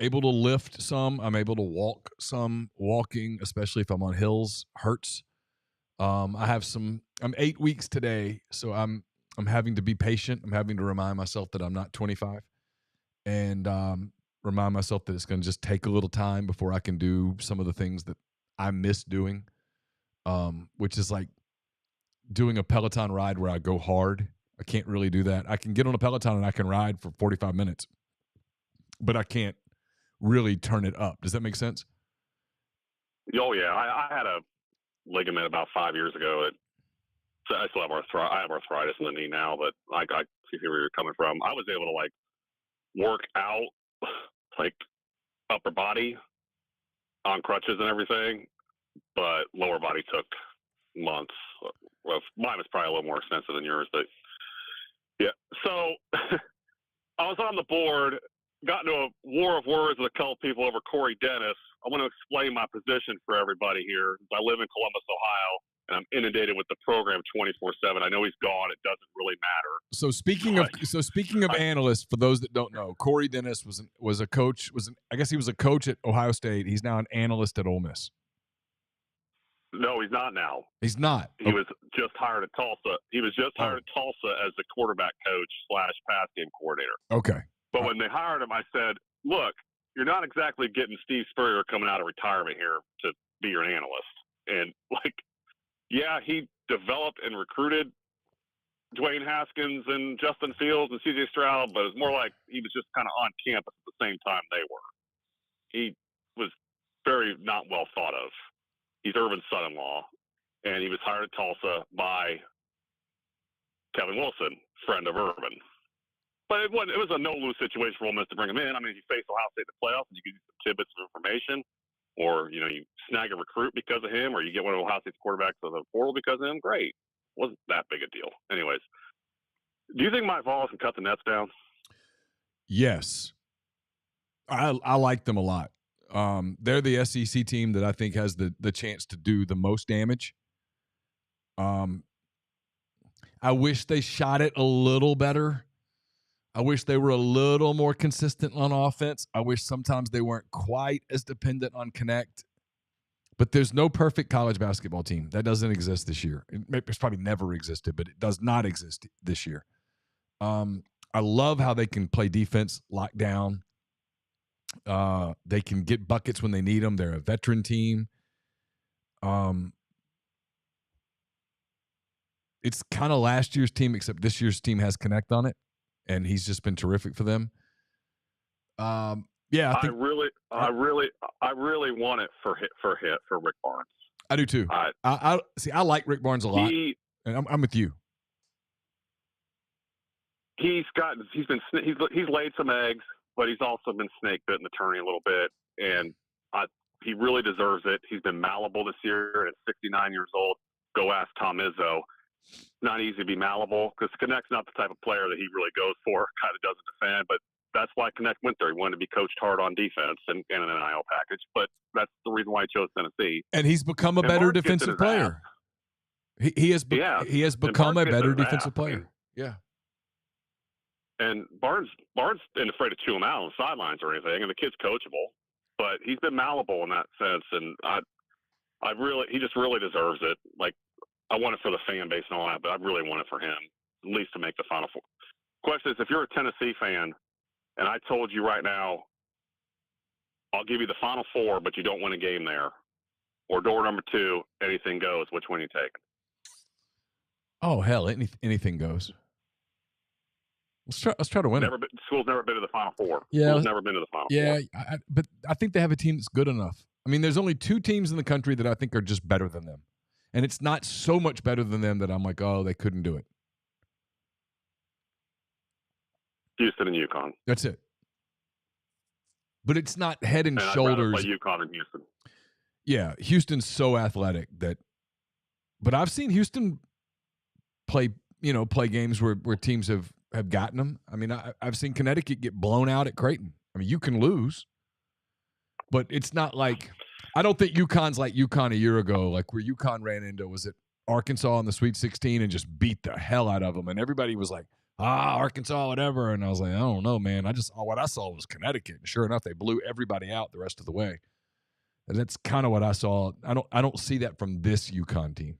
able to lift some. I'm able to walk some. Walking, especially if I'm on hills, hurts. I'm 8 weeks today, so I'm having to be patient. I'm having to remind myself that I'm not 25, and remind myself that it's going to just take a little time before I can do some of the things that I miss doing, which is like doing a Peloton ride where I go hard. I can't really do that. I can get on a Peloton and I can ride for 45 minutes, but I can't really turn it up. Does that make sense? Oh, yeah. I had a ligament about 5 years ago. I still have arthritis. I have arthritis in the knee now, but I see where you're coming from. I was able to work out upper body on crutches and everything, but lower body took months. Well, mine was probably a little more expensive than yours, but Yeah. So I was on the board, got into a war of words with a couple people over Corey Dennis. I want to explain my position for everybody here. I live in Columbus, Ohio, and I'm inundated with the program 24/7. I know he's gone; it doesn't really matter. So speaking of analysts, for those that don't know, Corey Dennis was a coach. I guess he was a coach at Ohio State. He's now an analyst at Ole Miss. No, he's not now. He's not. He was just hired at Tulsa. He was just hired at Tulsa as the quarterback coach / pass game coordinator. Okay. But when they hired him, I said, look, you're not exactly getting Steve Spurrier coming out of retirement here to be your analyst. And, yeah, he developed and recruited Dwayne Haskins and Justin Fields and C.J. Stroud, but it was more like he was just kind of on campus at the same time they were. He was very not well thought of. He's Urban's son-in-law, and he was hired at Tulsa by Kevin Wilson, friend of Urban. But it was a no-lose situation for Ole Miss to bring him in. I mean, if you face Ohio State in the playoffs, you get some tidbits of information, or, you snag a recruit because of him, or you get one of Ohio State's quarterbacks of the portal because of him, great. Wasn't that big a deal. Anyways, do you think Mike Vols can cut the nets down? Yes. I like them a lot. They're the SEC team that I think has the chance to do the most damage. I wish they shot it a little better. I wish they were a little more consistent on offense. I wish sometimes they weren't quite as dependent on Connect. But there's no perfect college basketball team. That doesn't exist this year. It's probably never existed, but it does not exist this year. I love how they can play defense, lock down. They can get buckets when they need them. They're a veteran team. It's kind of last year's team, except this year's team has Connect on it, and he's just been terrific for them. Yeah, I really want it for Rick Barnes. I do too. I see. I like Rick Barnes a lot, and I'm with you. He's laid some eggs, but he's also been snake bitten the tourney a little bit, and he really deserves it. He's been malleable this year at 69 years old. Go ask Tom Izzo. Not easy to be malleable because Connect's not the type of player that he really goes for. Kind of doesn't defend, but that's why Connect went there. He wanted to be coached hard on defense and an NIL package, but that's the reason why he chose Tennessee. And he's become a better defensive player. He has become a better defensive player. Yeah. And Barnes isn't afraid to chew him out on the sidelines or anything, and the kid's coachable, but he's been malleable in that sense, and he just really deserves it. Like, I want it for the fan base and all that, but I really want it for him, at least to make the Final Four. Question is, if you're a Tennessee fan, and I told you right now, I'll give you the Final Four, but you don't win a game there, or door number 2, anything goes, which one you take? Oh, hell, anything goes. Let's try to win it. School's never been to the Final Four. Yeah, School's never been to the Final Four. Yeah, but I think they have a team that's good enough. I mean, there's only 2 teams in the country that I think are just better than them. And it's not so much better than them that I'm like, oh, they couldn't do it. Houston and UConn. That's it. But it's not head and shoulders. I'd rather play UConn and Houston. Yeah, Houston's so athletic that. But I've seen Houston play games where teams have gotten them. I mean, I've seen Connecticut get blown out at Creighton. I mean, you can lose, but it's not like. I don't think UConn's like UConn a year ago, like where UConn ran into, was it Arkansas in the Sweet 16 and just beat the hell out of them. And everybody was like, Arkansas, whatever. And I was like, I don't know, man. What I saw was Connecticut. And sure enough, they blew everybody out the rest of the way. And that's kind of what I saw. I don't see that from this UConn team.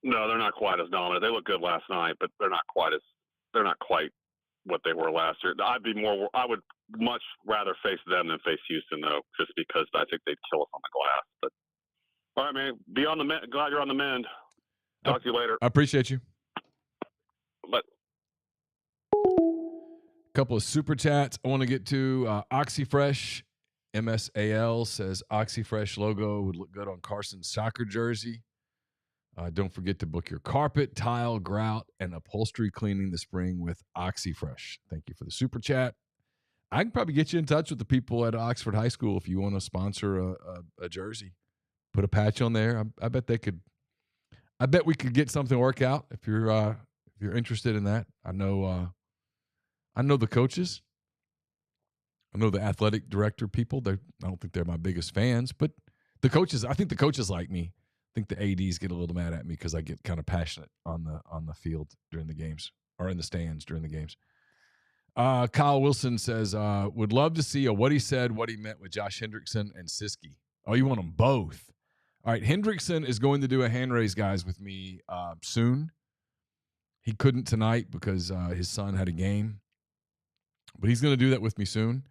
No, they're not quite as dominant. They looked good last night, but they're not quite what they were last year. I would much rather face them than face Houston, though, just because I think they'd kill us on the glass. But all right, man, be on the mend. Glad you're on the mend. Talk to you later. I appreciate you. But a couple of super chats I want to get to. OxyFresh MSAL says OxyFresh logo would look good on Carson's soccer jersey. Don't forget to book your carpet, tile, grout, and upholstery cleaning this spring with OxyFresh. Thank you for the super chat. I can probably get you in touch with the people at Oxford High School if you want to sponsor a jersey. Put a patch on there. I bet they could. I bet we could get something to work out if you're you're interested in that, I know the coaches. I know the athletic director people. I don't think they're my biggest fans, but the coaches. I think the coaches like me. I think the ads get a little mad at me because I get kind of passionate on the field during the games or in the stands during the games. Kyle Wilson says, would love to see a what he said, what he meant with Josh Hendrickson and Siski. Oh, you want them both? All right, Hendrickson is going to do a hand raise, guys, with me soon. He couldn't tonight because his son had a game, but he's going to do that with me soon,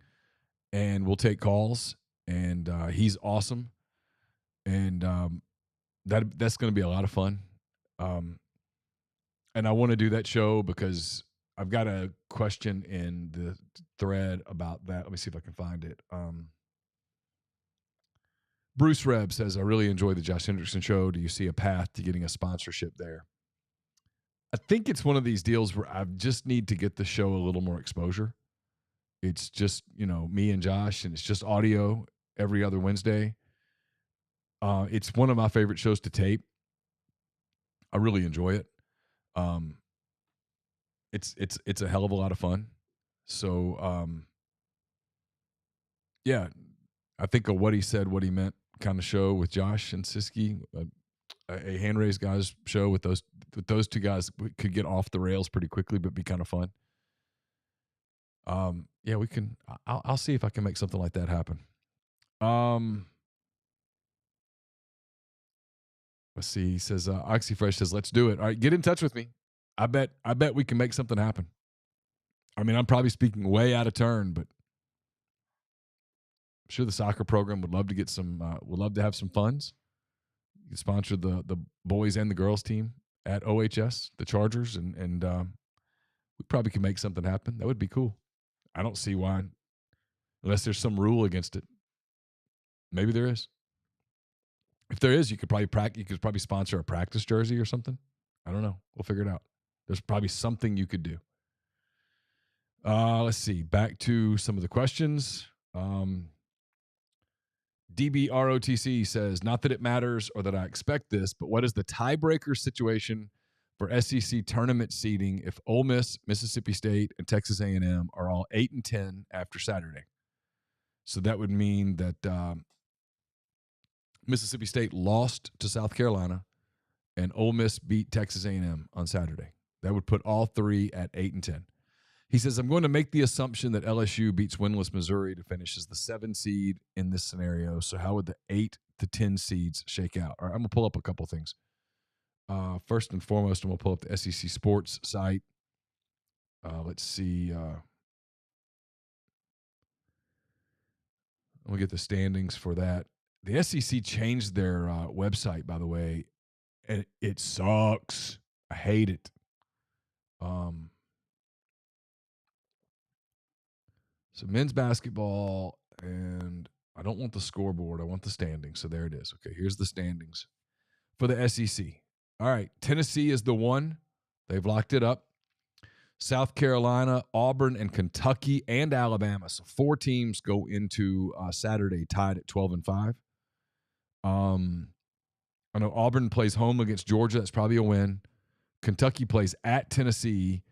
and we'll take calls. And he's awesome, and that's going to be a lot of fun. And I want to do that show because I've got a question in the thread about that. Let me see if I can find it. Bruce Reb says, I really enjoy the Josh Hendrickson show. Do you see a path to getting a sponsorship there? I think it's one of these deals where I just need to get the show a little more exposure. It's just, me and Josh, and it's just audio every other Wednesday. It's one of my favorite shows to tape. I really enjoy it. It's a hell of a lot of fun. So, yeah, I think a what he said, what he meant kind of show with Josh and Siski, a hand raised guys show with those two guys could get off the rails pretty quickly, but be kind of fun. Yeah, we can. I'll see if I can make something like that happen. Let's see. He says, Oxyfresh says, let's do it. All right, get in touch with me. I bet we can make something happen. I mean, I'm probably speaking way out of turn, but I'm sure the soccer program would love to get would love to have some funds. You can sponsor the boys and the girls team at OHS, the Chargers, and we probably can make something happen. That would be cool. I don't see why, unless there's some rule against it. Maybe there is. If there is, you could probably sponsor a practice jersey or something. I don't know. We'll figure it out. There's probably something you could do. Let's see. Back to some of the questions. DBROTC says, not that it matters or that I expect this, but what is the tiebreaker situation for SEC tournament seeding if Ole Miss, Mississippi State, and Texas A&M are all 8-10 after Saturday? So that would mean that Mississippi State lost to South Carolina and Ole Miss beat Texas A&M on Saturday. That would put all three at 8-10. He says, I'm going to make the assumption that LSU beats winless Missouri to finish as the 7 seed in this scenario. So how would the 8 to 10 seeds shake out? All right, I'm going to pull up a couple things. First and foremost, I'm going to pull up the SEC Sports site. Let's see. I'm going to get the standings for that. The SEC changed their website, by the way, and it sucks. I hate it. So men's basketball, and I don't want the scoreboard. I want the standings. So there it is. Okay, here's the standings for the SEC. All right, Tennessee is the 1. They've locked it up. South Carolina, Auburn, and Kentucky, and Alabama. So 4 teams go into Saturday tied at 12-5. I know Auburn plays home against Georgia. That's probably a win. Kentucky plays at Tennessee.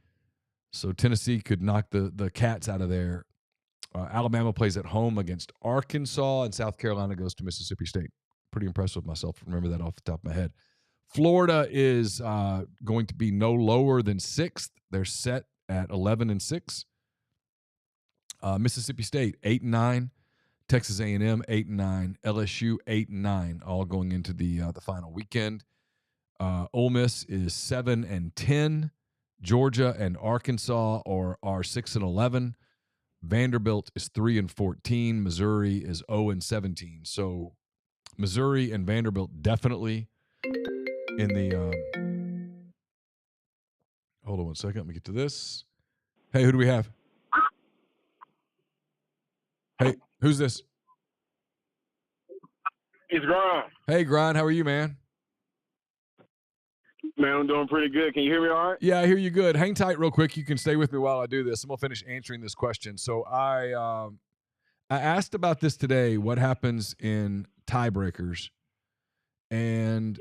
So Tennessee could knock the Cats out of there. Alabama plays at home against Arkansas, and South Carolina goes to Mississippi State. Pretty impressed with myself. Remember that off the top of my head. Florida is going to be no lower than 6th. They're set at 11-6. Mississippi State 8-9. Texas A&M 8-9. LSU 8-9. All going into the final weekend. Ole Miss is 7-10. Georgia and Arkansas are 6-11. Vanderbilt is 3-14. Missouri is 0-17. So Missouri and Vanderbilt definitely in the hold on one second. Let me get to this. Hey, who do we have? Hey, who's this? It's Grind. Hey, Grind. How are you, man? Man, I'm doing pretty good. Can you hear me all right? Yeah, I hear you good. Hang tight real quick. You can stay with me while I do this. I'm going to finish answering this question. So I asked about this today, what happens in tiebreakers. And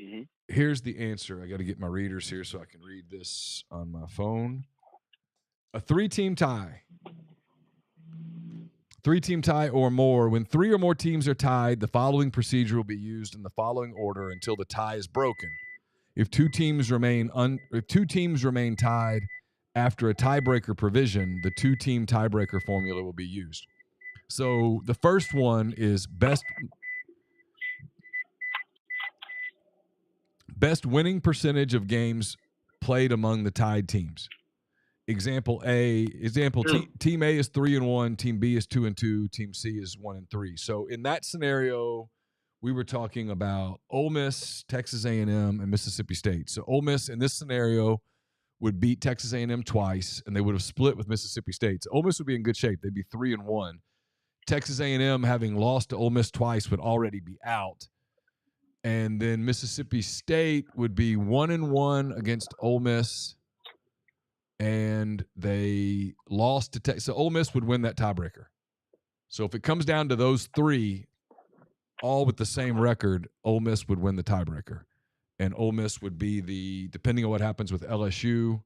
here's the answer. I got to get my readers here so I can read this on my phone. A 3-team tie. 3-team tie or more. When 3 or more teams are tied, the following procedure will be used in the following order until the tie is broken. If two teams remain tied after a tiebreaker provision, the 2-team tiebreaker formula will be used. So the first one is best winning percentage of games played among the tied teams. Example, team A is 3-1, team B is 2-2, team C is 1-3. So in that scenario, we were talking about Ole Miss, Texas A&M, and Mississippi State. So Ole Miss in this scenario would beat Texas A&M twice, and they would have split with Mississippi State. So Ole Miss would be in good shape. They'd be 3-1. Texas A&M, having lost to Ole Miss twice, would already be out. And then Mississippi State would be 1-1 against Ole Miss, and they lost to Texas. So Ole Miss would win that tiebreaker. So if it comes down to those 3, all with the same record, Ole Miss would win the tiebreaker. And Ole Miss would be depending on what happens with LSU.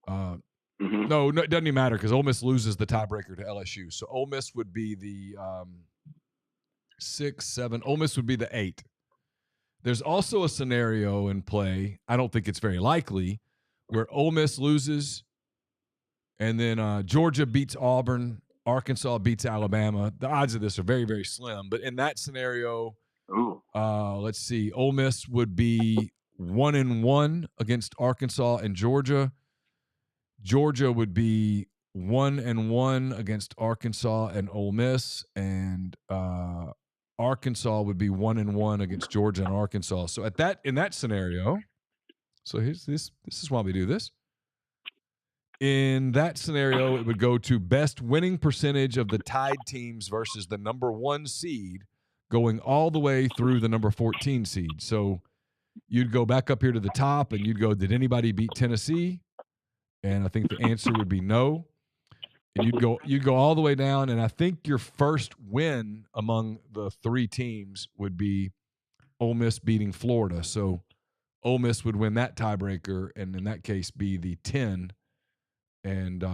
No, it doesn't even matter because Ole Miss loses the tiebreaker to LSU. So Ole Miss would be the 6, 7. Ole Miss would be the 8. There's also a scenario in play. I don't think it's very likely, where Ole Miss loses, and then Georgia beats Auburn, Arkansas beats Alabama. The odds of this are very, very slim. But in that scenario, let's see, Ole Miss would be 1-1 against Arkansas and Georgia. Georgia would be 1-1 against Arkansas and Ole Miss, and Arkansas would be 1-1 against Georgia and Arkansas. So in that scenario. So here's this. This is why we do this. In that scenario, it would go to best winning percentage of the tied teams versus the number 1 seed, going all the way through the number 14 seed. So you'd go back up here to the top, and you'd go, did anybody beat Tennessee? And I think the answer would be no. And you'd go all the way down, and I think your first win among the 3 teams would be Ole Miss beating Florida. So Ole Miss would win that tiebreaker, and in that case be the 10, and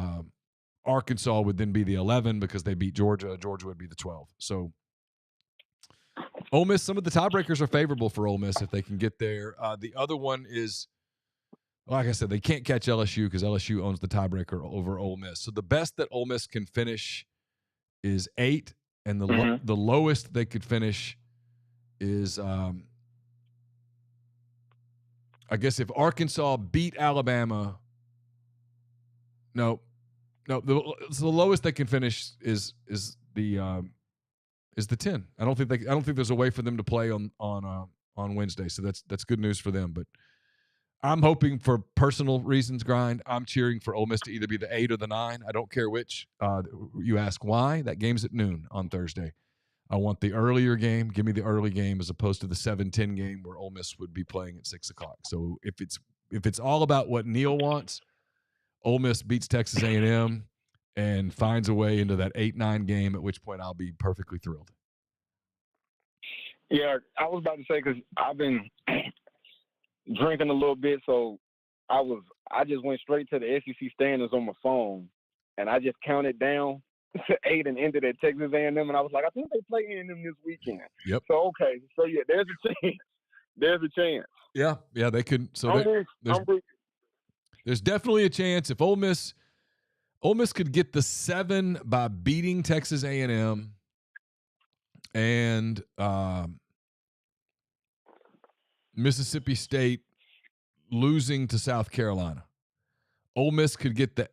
Arkansas would then be the 11 because they beat Georgia. Georgia would be the 12. So Ole Miss, some of the tiebreakers are favorable for Ole Miss if they can get there. The other one is, like I said, they can't catch LSU because LSU owns the tiebreaker over Ole Miss. So the best that Ole Miss can finish is 8, and the lowest they could finish is I guess if Arkansas beat Alabama, the lowest they can finish is the 10. I don't think there's a way for them to play on Wednesday. So that's good news for them. But I'm hoping, for personal reasons, Grind, I'm cheering for Ole Miss to either be the 8 or the 9. I don't care which. You ask why? That game's at noon on Thursday. I want the earlier game. Give me the early game as opposed to the 7-10 game where Ole Miss would be playing at 6 o'clock. So if it's all about what Neil wants, Ole Miss beats Texas A&M and finds a way into that 8-9 game, at which point I'll be perfectly thrilled. Yeah, I was about to say, because I've been drinking a little bit, so I just went straight to the SEC standings on my phone, and I just counted down to 8 and ended at Texas A&M, and I was like, I think they play A&M this weekend. Yep. So okay, so yeah, there's a chance. There's a chance. Yeah, they could. So there's definitely a chance if Ole Miss could get the 7 by beating Texas A&M and Mississippi State losing to South Carolina. Ole Miss could get the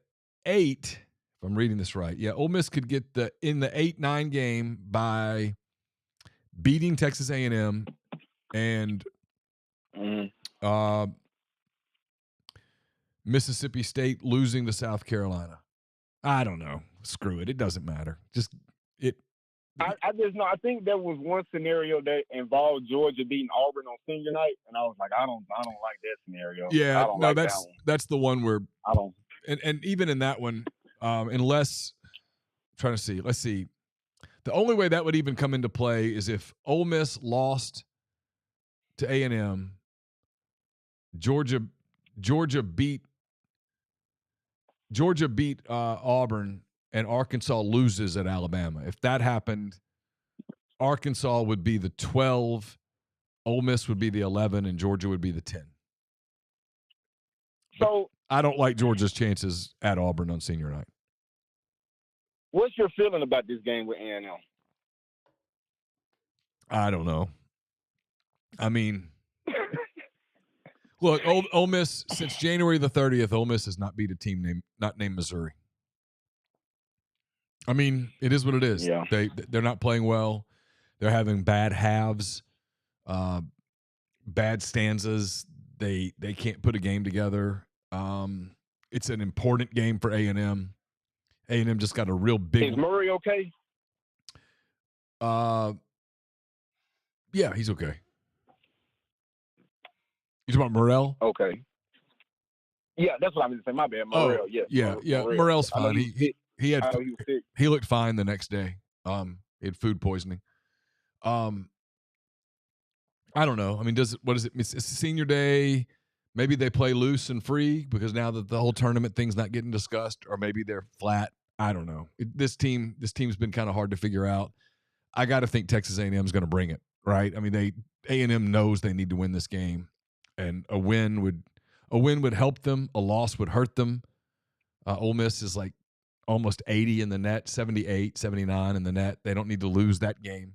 8. If I'm reading this right, yeah, Ole Miss could get in the 8-9 game by beating Texas A&M and Mississippi State losing to South Carolina. I don't know. Screw it. It doesn't matter. Just it. I just know. I think there was one scenario that involved Georgia beating Auburn on senior night, and I was like, I don't like that scenario. Yeah, no, that one. That's the one where I don't. And even in that one, unless I'm trying to see, let's see, the only way that would even come into play is if Ole Miss lost to A&M. Georgia beat Auburn, and Arkansas loses at Alabama. If that happened, Arkansas would be the 12, Ole Miss would be the 11, and Georgia would be the 10. So I don't like Georgia's chances at Auburn on senior night. what's your feeling about this game with A&M? I don't know. I mean, look, Ole Miss, since January the 30th, Ole Miss has not beat a team not named Missouri. I mean, it is what it is. Yeah. They're not playing well. They're having bad halves, bad stanzas. They can't put a game together. It's an important game for A&M. A&M just got a real big. Is Murray okay? Yeah, he's okay. You talking about Morrell? Okay. Yeah, that's what I mean to say. My bad, Morrell. Yeah. Morrell's fine. He looked fine the next day. He had food poisoning. I don't know. I mean, what is it? It's senior day. Maybe they play loose and free because now that the whole tournament thing's not getting discussed, or maybe they're flat. I don't know. This team's been kind of hard to figure out. I got to think Texas A&M is going to bring it, right? I mean, A&M knows they need to win this game, and a win would help them. A loss would hurt them. Ole Miss is like almost 80 in the net, 78, 79 in the net. They don't need to lose that game.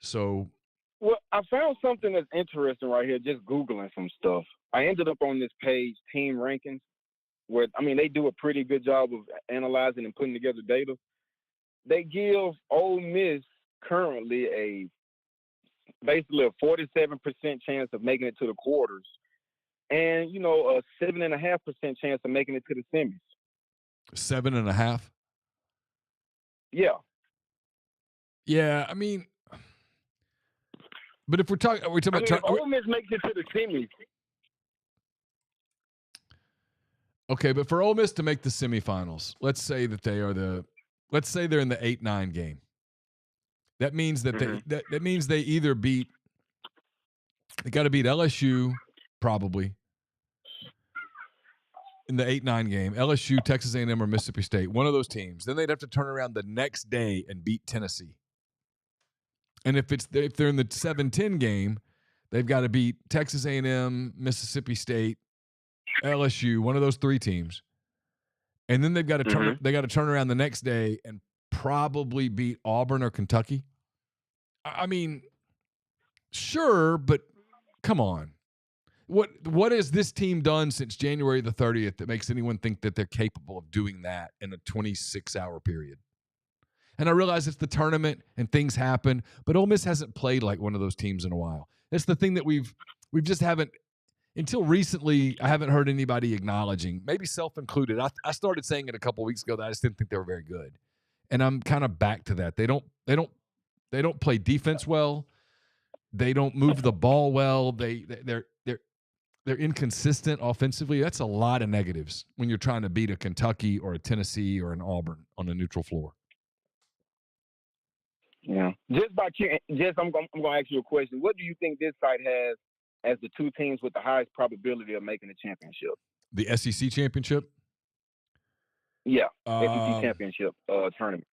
So, well, I found something that's interesting right here, just Googling some stuff. I ended up on this page, Team Rankings, where, I mean, they do a pretty good job of analyzing and putting together data. They give Ole Miss currently basically a 47% chance of making it to the quarters and, a 7.5% chance of making it to the semis. 7.5? Yeah. Yeah, I mean, but if we're talking about if Ole Miss makes it to the semis. Okay, but for Ole Miss to make the semifinals, let's say they're in the 8-9 game. That means that that means they either they got to beat LSU probably in the 8-9 game. LSU, Texas A&M, or Mississippi State, one of those teams. Then they'd have to turn around the next day and beat Tennessee. And if they're in the 7-10 game, they've got to beat Texas A&M, Mississippi State, LSU, one of those three teams. And then they've got to turn around the next day and probably beat Auburn or Kentucky. I mean, sure, but come on. What has this team done since January the 30th that makes anyone think that they're capable of doing that in a 26-hour period? And I realize it's the tournament and things happen, but Ole Miss hasn't played like one of those teams in a while. That's the thing that we've just haven't, until recently, I haven't heard anybody acknowledging, maybe self-included. I started saying it a couple of weeks ago that I just didn't think they were very good. And I'm kind of back to that. They don't play defense well. They don't move the ball well. They're inconsistent offensively. That's a lot of negatives when you're trying to beat a Kentucky or a Tennessee or an Auburn on a neutral floor. Yeah. I'm going to ask you a question. What do you think this site has as the two teams with the highest probability of making the championship? The SEC championship? Yeah, SEC championship tournament.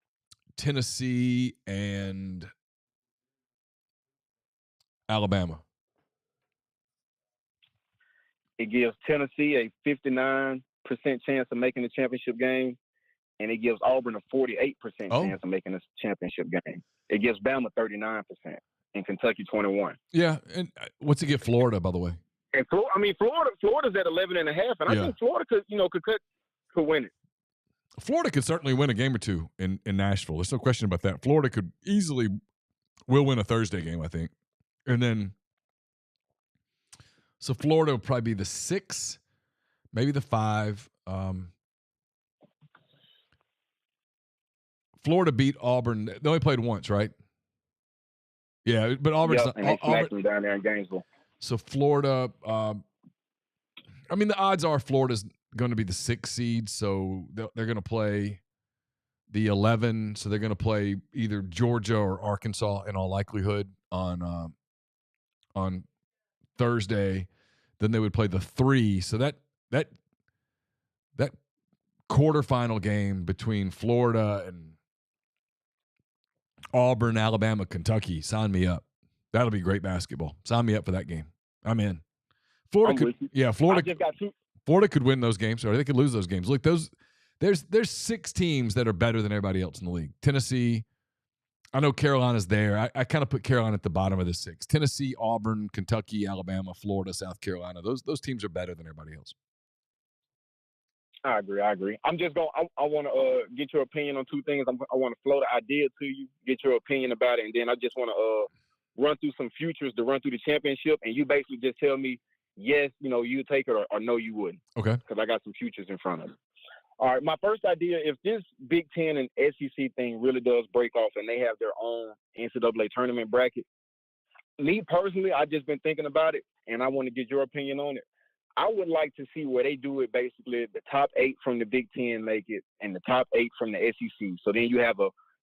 Tennessee and Alabama. It gives Tennessee a 59% chance of making the championship game, and it gives Auburn a 48% chance of making the championship game. It gives Bama 39% and Kentucky 21%. Yeah, and what's it give Florida, by the way? And Florida's at 11.5, and I think Florida could win it. Florida could certainly win a game or two in Nashville. There's no question about that. Florida will win a Thursday game, I think. And then, so Florida will probably be the 6, maybe the 5. Florida beat Auburn. They only played once, right? Yeah, but Auburn's and they smacked them down there in Gainesville. So Florida, I mean, the odds are Florida's going to be the 6th seed, so they're going to play the 11. So they're going to play either Georgia or Arkansas in all likelihood on Thursday. Then they would play the 3. So that quarterfinal game between Florida and Auburn, Alabama, Kentucky, sign me up. That'll be great basketball. Sign me up for that game. I'm in. Florida could win those games, or they could lose those games. Look, there's 6 teams that are better than everybody else in the league. Tennessee, I know Carolina's there. I kind of put Carolina at the bottom of the 6. Tennessee, Auburn, Kentucky, Alabama, Florida, South Carolina. Those teams are better than everybody else. I agree. I'm just going. I want to get your opinion on 2 things. I want to float an idea to you, get your opinion about it, and then I just want to run through some futures to run through the championship, and you basically just tell me yes, you take it, or no, you wouldn't. Okay. Because I got some futures in front of me. All right. My first idea: if this Big Ten and SEC thing really does break off, and they have their own NCAA tournament bracket, me personally, I've just been thinking about it, and I want to get your opinion on it. I would like to see where they do it basically the top 8 from the Big Ten make it and the top 8 from the SEC. So then you have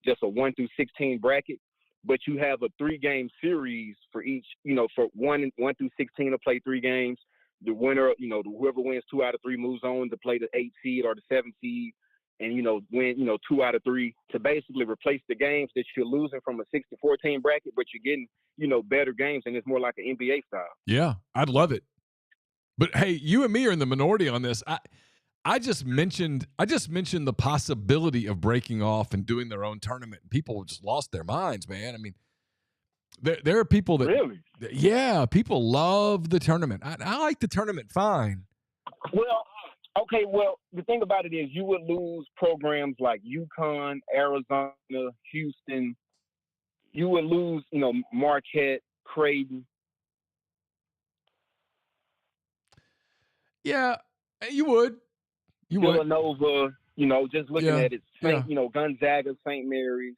just a 1 through 16 bracket, but you have a 3-game series for each, for 1 through 16 to play 3 games. The winner, whoever wins 2 out of 3 moves on to play the 8 seed or the 7 seed and, win, 2 out of 3 to basically replace the games that you're losing from a 6-14 bracket, but you're getting, better games and it's more like an NBA style. Yeah, I'd love it. But hey, you and me are in the minority on this. I just mentioned the possibility of breaking off and doing their own tournament. People just lost their minds, man. I mean, there are people that really, people love the tournament. I like the tournament fine. Well, okay. Well, the thing about it is, you would lose programs like UConn, Arizona, Houston. You would lose, Marquette, Creighton. Yeah, you would. Villanova, just looking at it, Gonzaga, St. Mary's.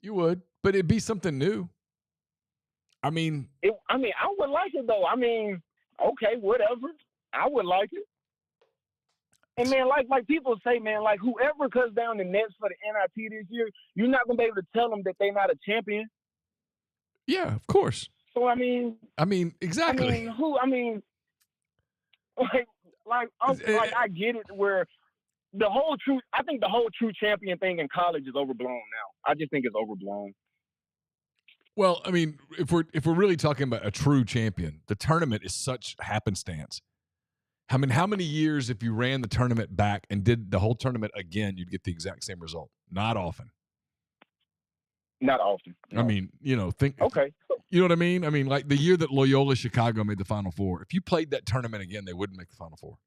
You would, but it'd be something new. I mean, I would like it though. I mean, okay, whatever. I would like it. And man, like people say, man, like whoever cuts down the nets for the NIT this year, you're not gonna be able to tell them that they're not a champion. Yeah, of course. So I mean, exactly. I get it where I think the whole true champion thing in college is overblown now. I just think it's overblown. Well, I mean, if we're really talking about a true champion, the tournament is such happenstance. I mean, how many years if you ran the tournament back and did the whole tournament again, you'd get the exact same result? Not often. Not often. No. I mean, think. Okay. You know what I mean? I mean, like the year that Loyola Chicago made the Final Four. If you played that tournament again, they wouldn't make the Final Four.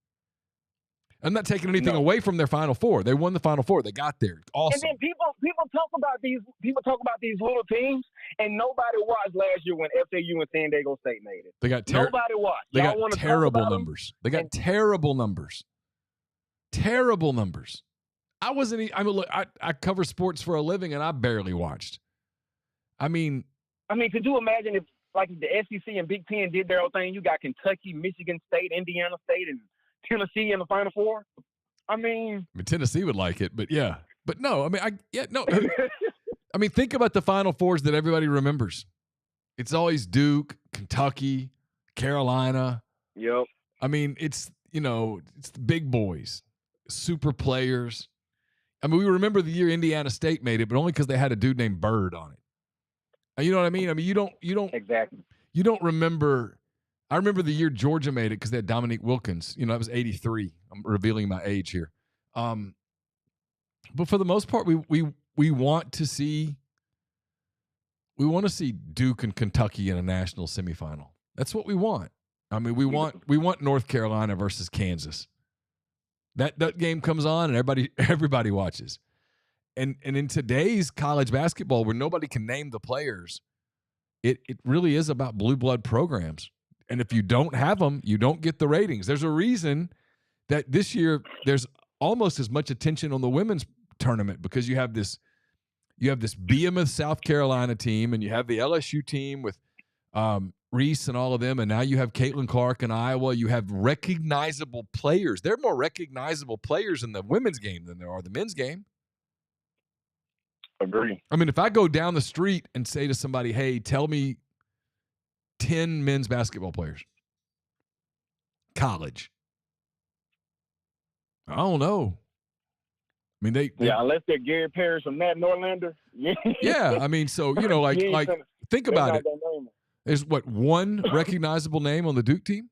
I'm not taking anything away from their Final Four. They won the Final Four. They got there. Awesome. And then people talk about these little teams, and nobody watched last year when FAU and San Diego State made it. Nobody watched. They got terrible numbers. They got terrible numbers. Terrible numbers. I cover sports for a living, and I barely watched. I mean, could you imagine if like the SEC and Big Ten did their own thing? You got Kentucky, Michigan State, Indiana State, and Tennessee in the Final Four. I mean, Tennessee would like it, but yeah. But no, I mean, think about the Final Fours that everybody remembers. It's always Duke, Kentucky, Carolina. Yep. I mean, it's the big boys, super players. I mean, we remember the year Indiana State made it, but only because they had a dude named Bird on it. You know what I mean? I mean, you don't exactly. You don't remember. I remember the year Georgia made it because they had Dominique Wilkins. That was 83. I'm revealing my age here. But for the most part, we want to see Duke and Kentucky in a national semifinal. That's what we want. I mean, we want North Carolina versus Kansas. That game comes on and everybody watches. And in today's college basketball, where nobody can name the players, it really is about blue blood programs. And if you don't have them, you don't get the ratings. There's a reason that this year there's almost as much attention on the women's tournament because you have this behemoth South Carolina team and you have the LSU team with Reese and all of them, and now you have Caitlin Clark in Iowa. You have recognizable players. There are more recognizable players in the women's game than there are the men's game. Agree. I mean, if I go down the street and say to somebody, hey, tell me 10 men's basketball players, College. I don't know. I mean, they unless they're Gary Parrish from Matt Norlander. yeah. I mean, so think about it. There's one recognizable name on the Duke team.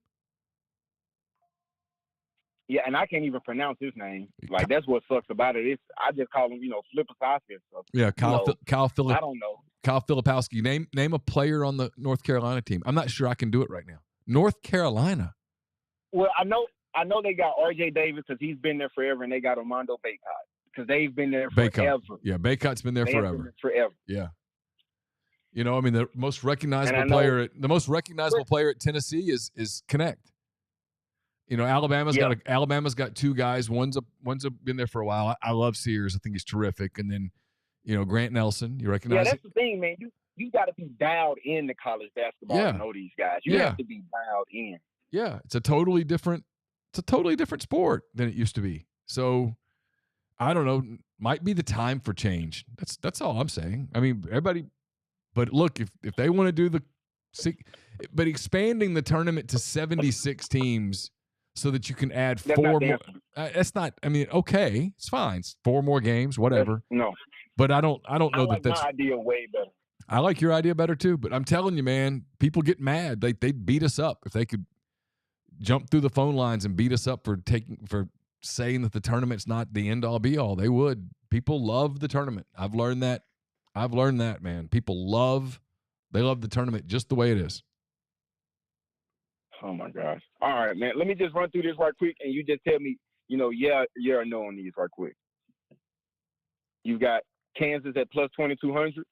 Yeah, and I can't even pronounce his name. Like, that's what sucks about it. I just call him, Flippersoski and stuff. Yeah, Kyle I don't know. Kyle Filipowski. Name a player on the North Carolina team. I'm not sure I can do it right now. North Carolina. Well, I know they got RJ Davis because he's been there forever, and they got Armando Bacot because they've been there forever. Yeah, Bacot's been there forever. Yeah. I mean, the most recognizable player at Tennessee is Connect. Alabama's got two guys. One's been there for a while. I love Sears. I think he's terrific. And then, Grant Nelson. You recognize? Yeah, that's the thing, man. You got to be dialed in to college basketball to know these guys. You have to be dialed in. Yeah, it's a totally different sport than it used to be. So, I don't know. Might be the time for change. That's all I'm saying. I mean, everybody. But look, if they want to do but expanding the tournament to 76 teams. So that you can add four more. That's not. I mean, okay, it's fine. It's 4 more games, whatever. No, but I don't know that that's my idea way better. I like your idea better too. But I'm telling you, man, people get mad. They'd beat us up if they could jump through the phone lines and beat us up for saying that the tournament's not the end all be all. They would. People love the tournament. I've learned that, man. People love the tournament just the way it is. Oh, my gosh. All right, man. Let me just run through this right quick, and you just tell me, yeah or no on these right quick. You got Kansas at plus 2,200.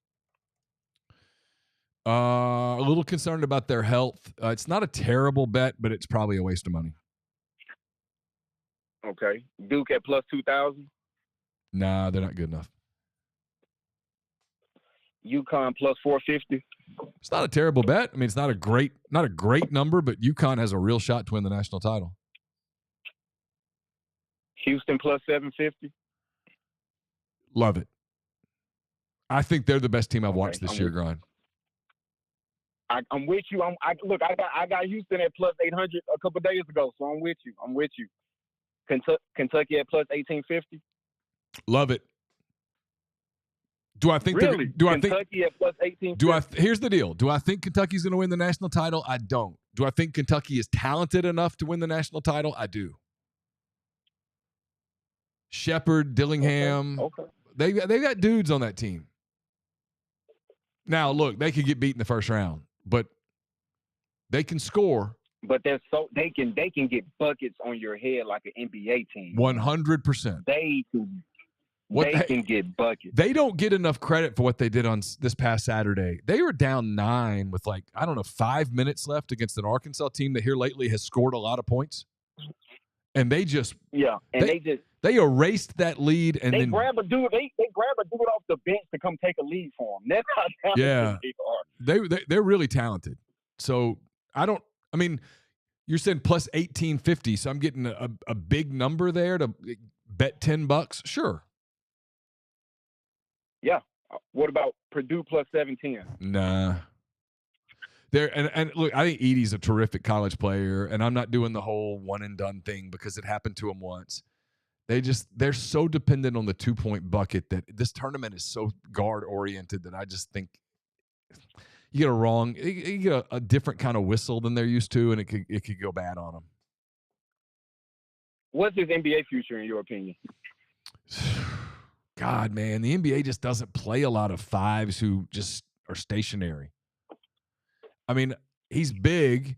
A little concerned about their health. It's not a terrible bet, but it's probably a waste of money. Okay. Duke at plus 2,000. Nah, they're not good enough. UConn plus 450. It's not a terrible bet. I mean, it's not a great number, but UConn has a real shot to win the national title. Houston plus 750. Love it. I think they're the best team I've watched this year, Grind. I'm with you. I got Houston at plus 800 a couple of days ago, so I'm with you. Kentucky at plus 1850. Love it. Do I think really? Kentucky at plus 1850? Here's the deal. Do I think Kentucky's going to win the national title? I don't. Do I think Kentucky is talented enough to win the national title? I do. Shepard, Dillingham. Okay. They've got dudes on that team. Now, look, they could get beat in the first round, but they can score. But they can get buckets on your head like an NBA team. 100%. They can get buckets. They don't get enough credit for what they did on this past Saturday. They were down 9 with 5 minutes left against an Arkansas team that here lately has scored a lot of points. And they they erased that lead and then grab a dude. They grab a dude off the bench to come take a lead for them. That's how talented they are. They're really talented. So you're saying plus 1850, so I'm getting a big number there to bet $10. Sure. Yeah. What about Purdue plus 710? Nah. And look, I think Edey's a terrific college player, and I'm not doing the whole one and done thing because it happened to him once. They're so dependent on the 2-point bucket that this tournament is so guard oriented that I just think you get a different kind of whistle than they're used to, and it could go bad on them. What's his NBA future in your opinion? God, man, the NBA just doesn't play a lot of fives who just are stationary. I mean, he's big,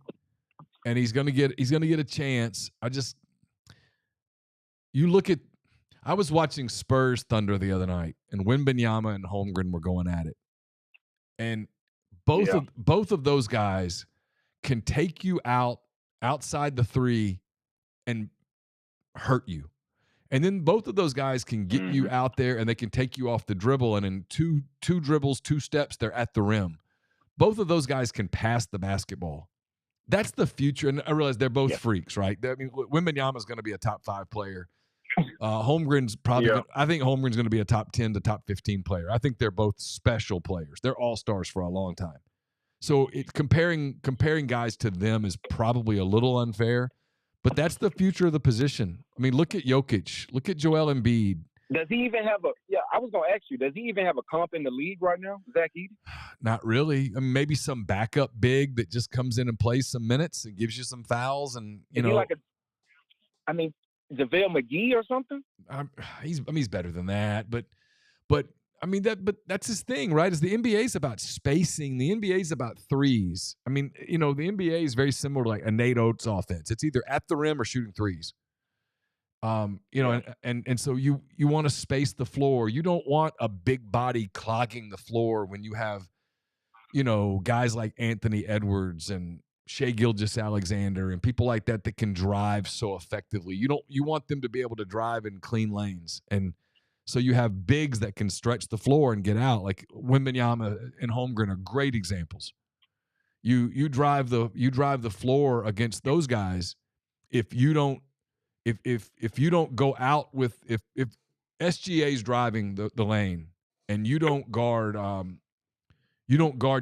and he's gonna get a chance. I was watching Spurs Thunder the other night, and Wembanyama and Holmgren were going at it, and both of those guys can take you outside the three and hurt you. And then both of those guys can get you out there, and they can take you off the dribble, and in two dribbles, 2 steps, they're at the rim. Both of those guys can pass the basketball. That's the future. And I realize they're both freaks, right? I mean, Wembanyama is going to be a top 5 player. Holmgren's probably I think Holmgren's going to be a top 10 to top 15 player. I think they're both special players. They're all-stars for a long time. So comparing guys to them is probably a little unfair. But that's the future of the position. I mean, look at Jokic. Look at Joel Embiid. Does he even have a? Yeah, I was gonna ask you. Does he even have a comp in the league right now, Zach Edey? Not really. I mean, maybe some backup big that just comes in and plays some minutes and gives you some fouls, and Is he like JaVale McGee or something? He's better than that, but I mean that's his thing, right? Is the NBA is about spacing. The NBA is about threes. I mean, the NBA is very similar to like a Nate Oates offense. It's either at the rim or shooting threes. And so you want to space the floor. You don't want a big body clogging the floor when you have, guys like Anthony Edwards and Shai Gilgeous-Alexander and people like that can drive so effectively. You want them to be able to drive in clean lanes. And so you have bigs that can stretch the floor and get out. Like Wembanyama and Holmgren are great examples. You drive the floor against those guys if you don't go out with if SGA's driving the lane and you don't guard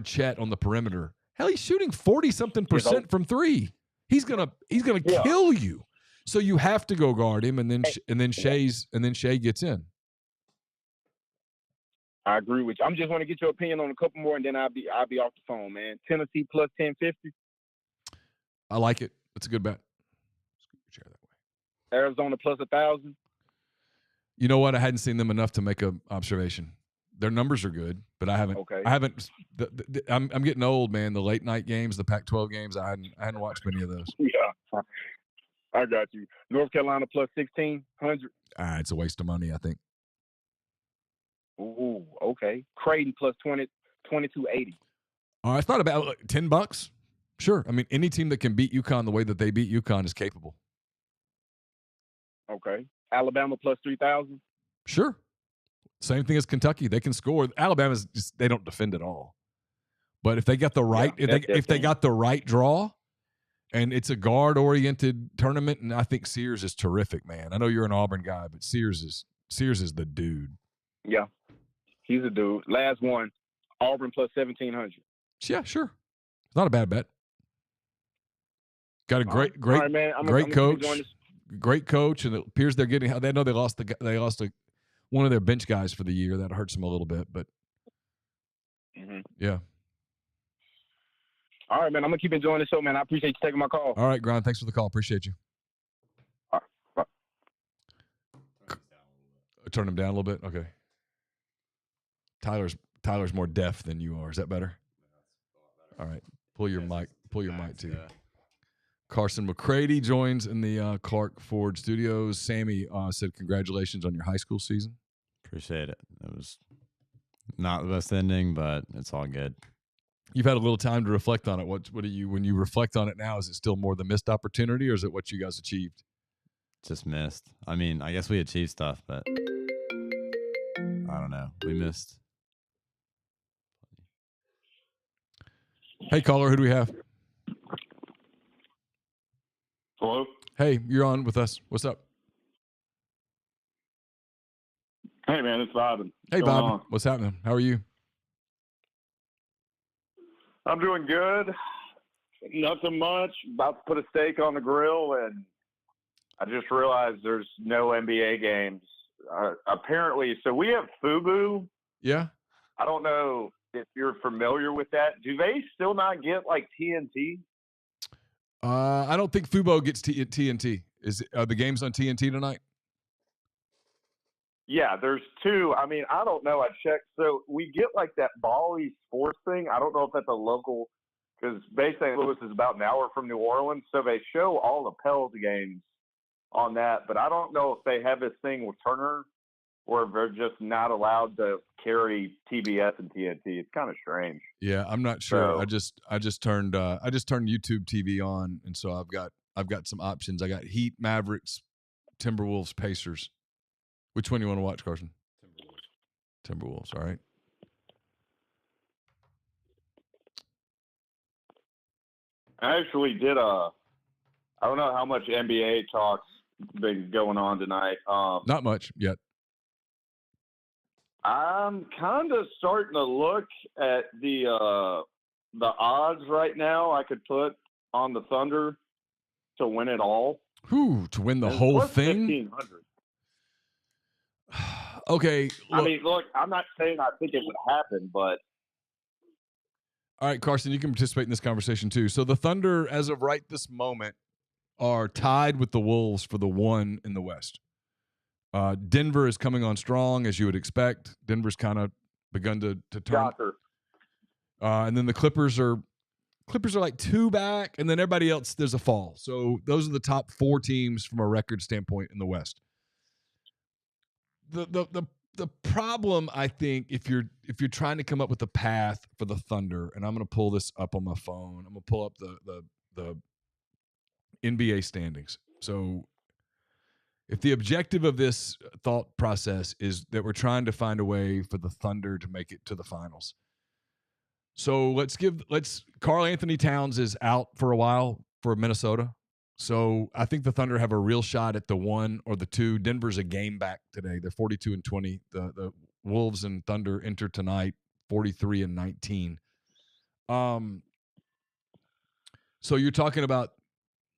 Chet on the perimeter. Hell, he's shooting 40-something% from three. He's gonna kill you. So you have to go guard him, and then Shai gets in. I agree with you. I'm just want to get your opinion on a couple more, and then I'll be off the phone, man. Tennessee plus 1050. I like it. That's a good bet. Share that way. Arizona plus 1,000. You know what? I hadn't seen them enough to make an observation. Their numbers are good, but I haven't. Okay. I'm getting old, man. The late night games, the Pac-12 games. I hadn't watched many of those. Yeah, I got you. North Carolina plus 1,600. It's a waste of money, I think. Ooh, okay. Creighton plus 2280. I thought about $10. Sure. I mean, any team that can beat UConn the way that they beat UConn is capable. Okay. Alabama plus 3,000. Sure. Same thing as Kentucky. They can score. Alabama's just, they don't defend at all. But if they got the right, if they got the right draw, and it's a guard-oriented tournament, and I think Sears is terrific, man. I know you're an Auburn guy, but Sears is the dude. Yeah, he's a dude. Last one, Auburn plus 1,700. Yeah, sure. It's not a bad bet. Got a great coach. Great coach, and it appears they're getting. They know they lost one of their bench guys for the year. That hurts them a little bit, but yeah. All right, man. I'm gonna keep enjoying the show, man. I appreciate you taking my call. All right, Grind. Thanks for the call. Appreciate you. All right, bye. Turn him down a little bit. Okay. Tyler's more deaf than you are. Is that better? All right. Pull your mic too. Yeah. Carson McCready joins in the Clark Ford Studios. Sammy said, congratulations on your high school season. Appreciate it. It was not the best ending, but it's all good. You've had a little time to reflect on it. What do you, when you reflect on it now, is it still more the missed opportunity, or is it what you guys achieved? Just missed. I mean, I guess we achieved stuff, but I don't know. We missed. Hey, caller, who do we have? Hello? Hey, you're on with us. What's up? Hey, man, it's Bob. Hey, Bob. What's happening? How are you? I'm doing good. Nothing much. About to put a steak on the grill, and I just realized there's no NBA games. Apparently, so we have FUBU. Yeah. I don't know if you're familiar with that. Do they still not get, like, TNT? I don't think Fubo gets TNT. Are the games on TNT tonight? Yeah, there's two. I mean, I don't know. I checked. So we get like that Bali sports thing. I don't know if that's a local, because Bay St. Louis is about an hour from New Orleans. So they show all the Pels games on that. But I don't know if they have this thing with Turner, or if they're just not allowed to carry TBS and TNT. It's kind of strange. Yeah, I'm not sure. So, I just turned YouTube TV on, and so I've got some options. I got Heat, Mavericks, Timberwolves, Pacers. Which one do you want to watch, Carson? Timberwolves. All right. I actually did I don't know how much NBA talk's been going on tonight. Not much yet. I'm kind of starting to look at the odds right now I could put on the Thunder to win it all. To win the It's whole plus thing? 1,500. Okay. I mean, look, I'm not saying I think it would happen, but All right, Carson, you can participate in this conversation too. So the Thunder, as of right this moment, are tied with the Wolves for the 1 in the West. Denver is coming on strong, as you would expect. Denver's kind of begun to turn. And then the Clippers are like 2 back, and then everybody else, there's a fall. So those are the top 4 teams from a record standpoint in the West. The problem, I think, if you're trying to come up with a path for the Thunder, and I'm going to pull this up on my phone. I'm going to pull up the NBA standings. So if the objective of this thought process is that we're trying to find a way for the Thunder to make it to the finals. So let's Karl Anthony Towns is out for a while for Minnesota. So I think the Thunder have a real shot at the 1 or the 2. Denver's a game back today. They're 42-20. The Wolves and Thunder enter tonight 43-19. So you're talking about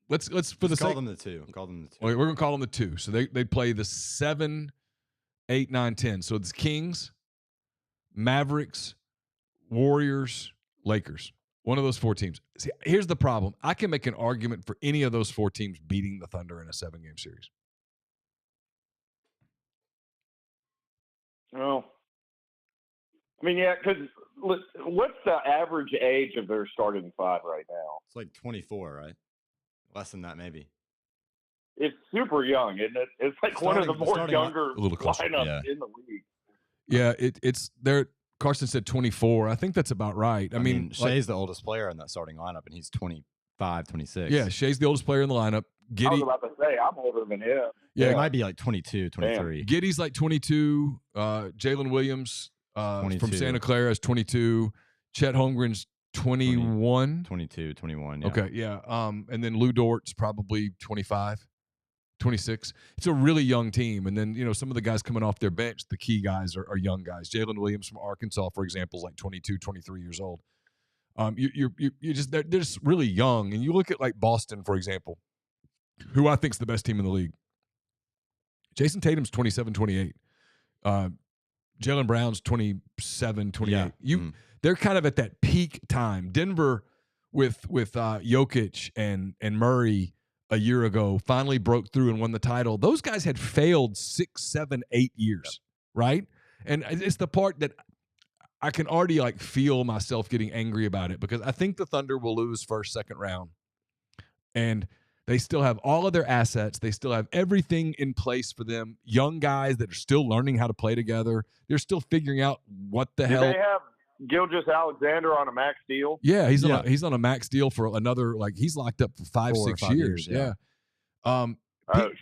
let's for the call sake them the 2. Call them the 2. Okay, we're gonna call them the 2. So they play the 7, 8, 9, 10. So it's Kings, Mavericks, Warriors, Lakers. One of those 4 teams. See, here's the problem. I can make an argument for any of those 4 teams beating the Thunder in a 7-game series. well, I mean, yeah, because what's the average age of their starting 5 right now? It's like 24, right? Less than that, maybe. It's super young, isn't it? It's like one of the more younger lineups in the league. Yeah, it's there. Carson said 24. I think that's about right. I mean, Shea's the oldest player in that starting lineup, and he's 25, 26. Yeah, Shea's the oldest player in the lineup. I was about to say, I'm older than him. Yeah, it might be like 22, 23. Damn. Giddey's like 22. Jalen Williams from Santa Clara is 22. Chet Holmgren's 21. 22, 21. Yeah. Okay, yeah. And then Lou Dort's probably 25. 26. It's a really young team. And then, some of the guys coming off their bench, the key guys are young guys. Jalen Williams from Arkansas, for example, is like 22, 23 years old. They're just really young. And you look at like Boston, for example, who I think is the best team in the league. Jason Tatum's 27, 28. Jaylen Brown's 27, 28. Yeah. They're kind of at that peak time. Denver with Jokic and Murray a year ago finally broke through and won the title. Those guys had failed 6, 7, 8 years, right? And it's the part that I can already like feel myself getting angry about it, because I think the Thunder will lose first, second round. And they still have all of their assets. They still have everything in place for them. Young guys that are still learning how to play together. They're still figuring out what the hell. Do they have Gilgeous-Alexander on a max deal? Yeah, he's on a max deal for another, like, he's locked up for 5, 6 years. Yeah. Oh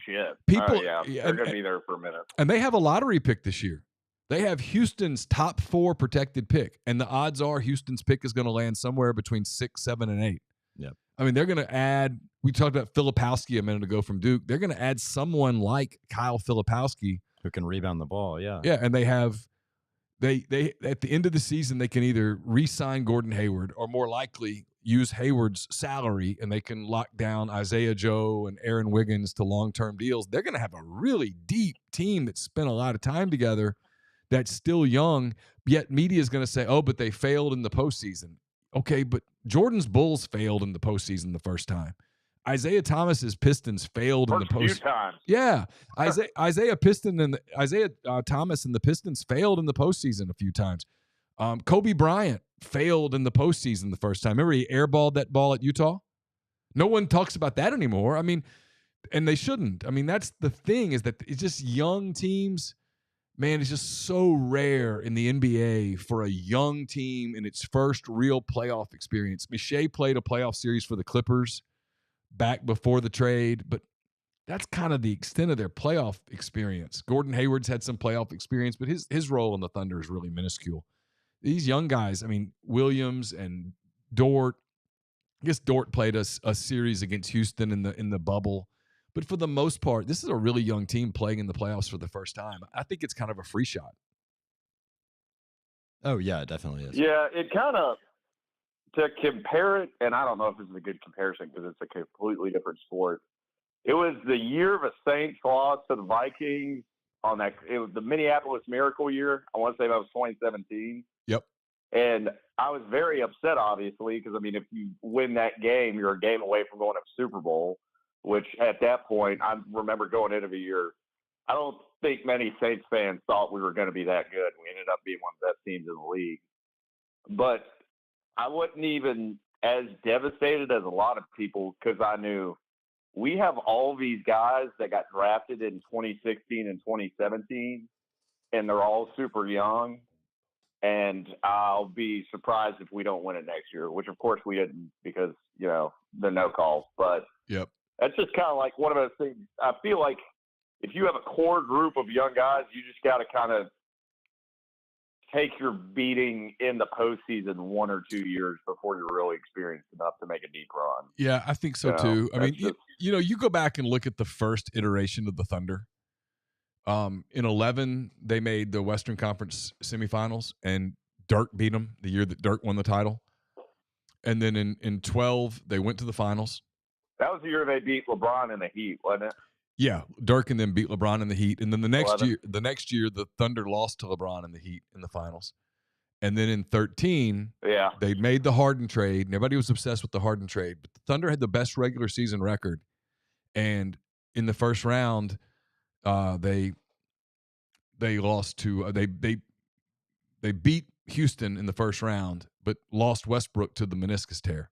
shit. People, they're gonna be there for a minute. And they have a lottery pick this year. They have Houston's top 4 protected pick, and the odds are Houston's pick is going to land somewhere between 6, 7, and 8. Yep. I mean, they're going to add. We talked about Filipowski a minute ago from Duke. They're going to add someone like Kyle Filipowski who can rebound the ball. Yeah. Yeah, and they have. They at the end of the season, they can either re-sign Gordon Hayward or more likely use Hayward's salary, and they can lock down Isaiah Joe and Aaron Wiggins to long-term deals. They're going to have a really deep team that spent a lot of time together, that's still young, yet media is going to say, oh, but they failed in the postseason. Okay, but Jordan's Bulls failed in the postseason the first time. Isaiah Thomas's Pistons failed in the postseason. Yeah, Isaiah Thomas and the Pistons failed in the postseason a few times. Kobe Bryant failed in the postseason the first time. Remember he airballed that ball at Utah? No one talks about that anymore. I mean, and they shouldn't. I mean, that's the thing, is that it's just young teams. Man, it's just so rare in the NBA for a young team in its first real playoff experience. Shea played a playoff series for the Clippers back before the trade, but that's kind of the extent of their playoff experience. Gordon Hayward's had some playoff experience, but his role in the Thunder is really minuscule. These young guys, I mean, Williams and Dort. I guess Dort played a series against Houston in the bubble, but for the most part, this is a really young team playing in the playoffs for the first time. I think it's kind of a free shot. Oh yeah, it definitely is. Yeah, it kind of. To compare it, and I don't know if this is a good comparison because it's a completely different sport, It was the year of a Saints loss to the Vikings on that. It was the Minneapolis Miracle year. I want to say that was 2017. Yep. And I was very upset, obviously, because, I mean, if you win that game, you're a game away from going to the Super Bowl, which at that point, I remember going into the year, I don't think many Saints fans thought we were going to be that good. We ended up being one of the best teams in the league. But I wasn't even as devastated as a lot of people because I knew we have all these guys that got drafted in 2016 and 2017, and they're all super young. And I'll be surprised if we don't win it next year, which of course we didn't because, the no calls. But Yep. that's just kind of like one of those things. I feel like if you have a core group of young guys, you just got to kind of take your beating in the postseason 1 or 2 years before you're really experienced enough to make a deep run. Yeah, I think so too. I mean, you go back and look at the first iteration of the Thunder. In 11, they made the Western Conference semifinals, and Dirk beat them the year that Dirk won the title. And then in 12, they went to the finals. That was the year they beat LeBron in the Heat, wasn't it? Yeah, Dirk and then beat LeBron in the Heat. And then the next 11. year, the Thunder lost to LeBron in the Heat in the finals. And then in 13, they made the Harden trade. And everybody was obsessed with the Harden trade. But the Thunder had the best regular season record. And in the first round, they lost to they beat Houston in the first round, but lost Westbrook to the meniscus tear.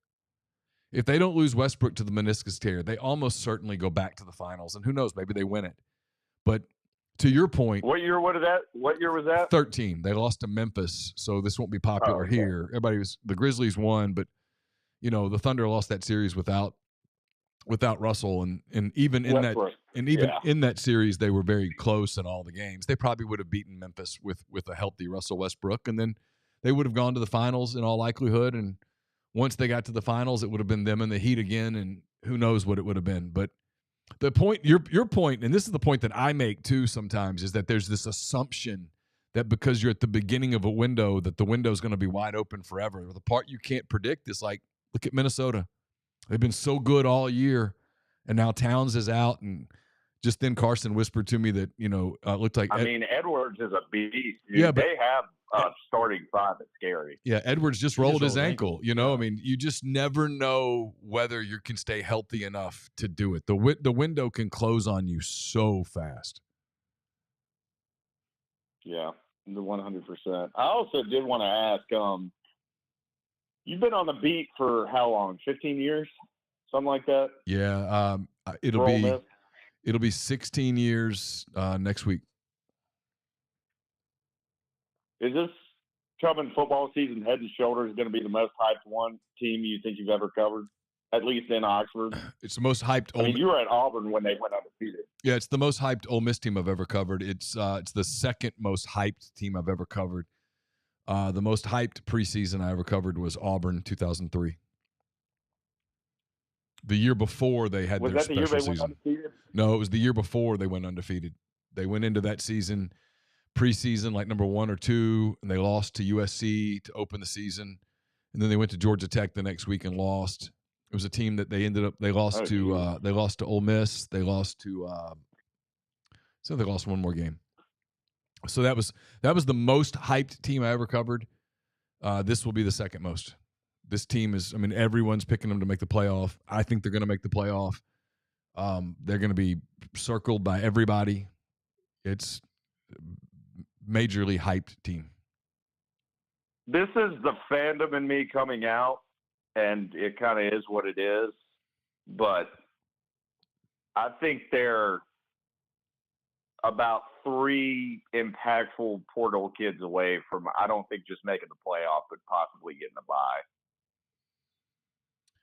If they don't lose Westbrook to the meniscus tear, they almost certainly go back to the finals. And who knows, maybe they win it. But to your point, what year was that? 13. They lost to Memphis, so this won't be popular here. The Grizzlies won, but the Thunder lost that series without Russell, and even in Westbrook. in that series, they were very close in all the games. They probably would have beaten Memphis with a healthy Russell Westbrook, and then they would have gone to the finals in all likelihood. And once they got to the finals, it would have been them and the Heat again, and who knows what it would have been. But the point, your point, and this is the point that I make too sometimes, is that there's this assumption that because you're at the beginning of a window, that the window is going to be wide open forever. The part you can't predict is like, look at Minnesota. They've been so good all year, and now Towns is out, and just then Carson whispered to me that looked like. Edwards is a beast. Dude. Yeah, but they have starting five that's scary. Yeah, Edwards just rolled his ankle. You just never know whether you can stay healthy enough to do it. The window can close on you so fast. Yeah, 100%. I also did want to ask. You've been on the beat for how long? 15 years, something like that. Yeah, it'll be 16 years next week. Is this coming football season head and shoulders going to be the most hyped one team you think you've ever covered, at least in Oxford? It's the most hyped. You were at Auburn when they went undefeated. Yeah, it's the most hyped Ole Miss team I've ever covered. It's the second most hyped team I've ever covered. The most hyped preseason I ever covered was Auburn 2003. The year before they had their special season. No, it was the year before they went undefeated. They went into that season, preseason, like number 1 or 2, and they lost to USC to open the season. And then they went to Georgia Tech the next week and lost. It was a team that they lost to Ole Miss. They lost to so they lost one more game. So that was the most hyped team I ever covered. This will be the second most. This team is, everyone's picking them to make the playoff. I think they're going to make the playoff. They're going to be circled by everybody. It's majorly hyped team. This is the fandom in me coming out, and it kind of is what it is. But I think they're about 3 impactful portal kids away from, I don't think just making the playoff, but possibly getting a bye.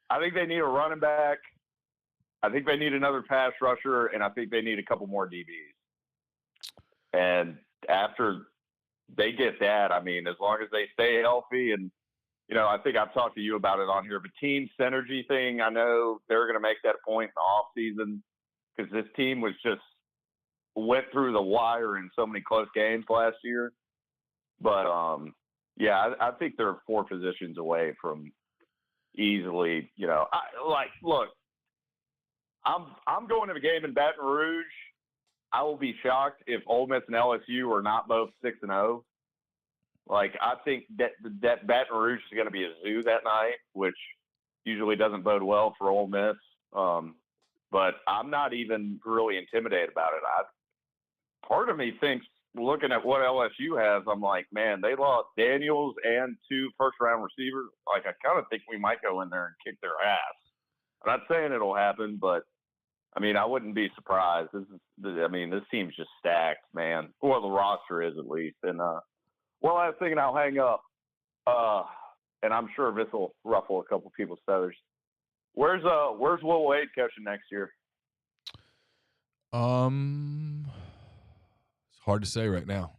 I think they need a running back. I think they need another pass rusher, and I think they need a couple more DBs. And after they get that, as long as they stay healthy, and, I think I've talked to you about it on here, but team synergy thing, I know they're going to make that point in the off season because this team was just went through the wire in so many close games last year. But, I think they're 4 positions away from easily, look, I'm going to the game in Baton Rouge. I will be shocked if Ole Miss and LSU are not both 6-0. Like, I think that Baton Rouge is going to be a zoo that night, which usually doesn't bode well for Ole Miss. But I'm not even really intimidated about it. Part of me thinks, looking at what LSU has, I'm like, man, they lost Daniels and 2 first-round receivers. Like, I kind of think we might go in there and kick their ass. I'm not saying it'll happen, but I mean, I wouldn't be surprised. This team's just stacked, man. Well, the roster is at least. And well, I was thinking I'll hang up, and I'm sure this will ruffle a couple people's feathers. Where's Will Wade coaching next year? It's hard to say right now.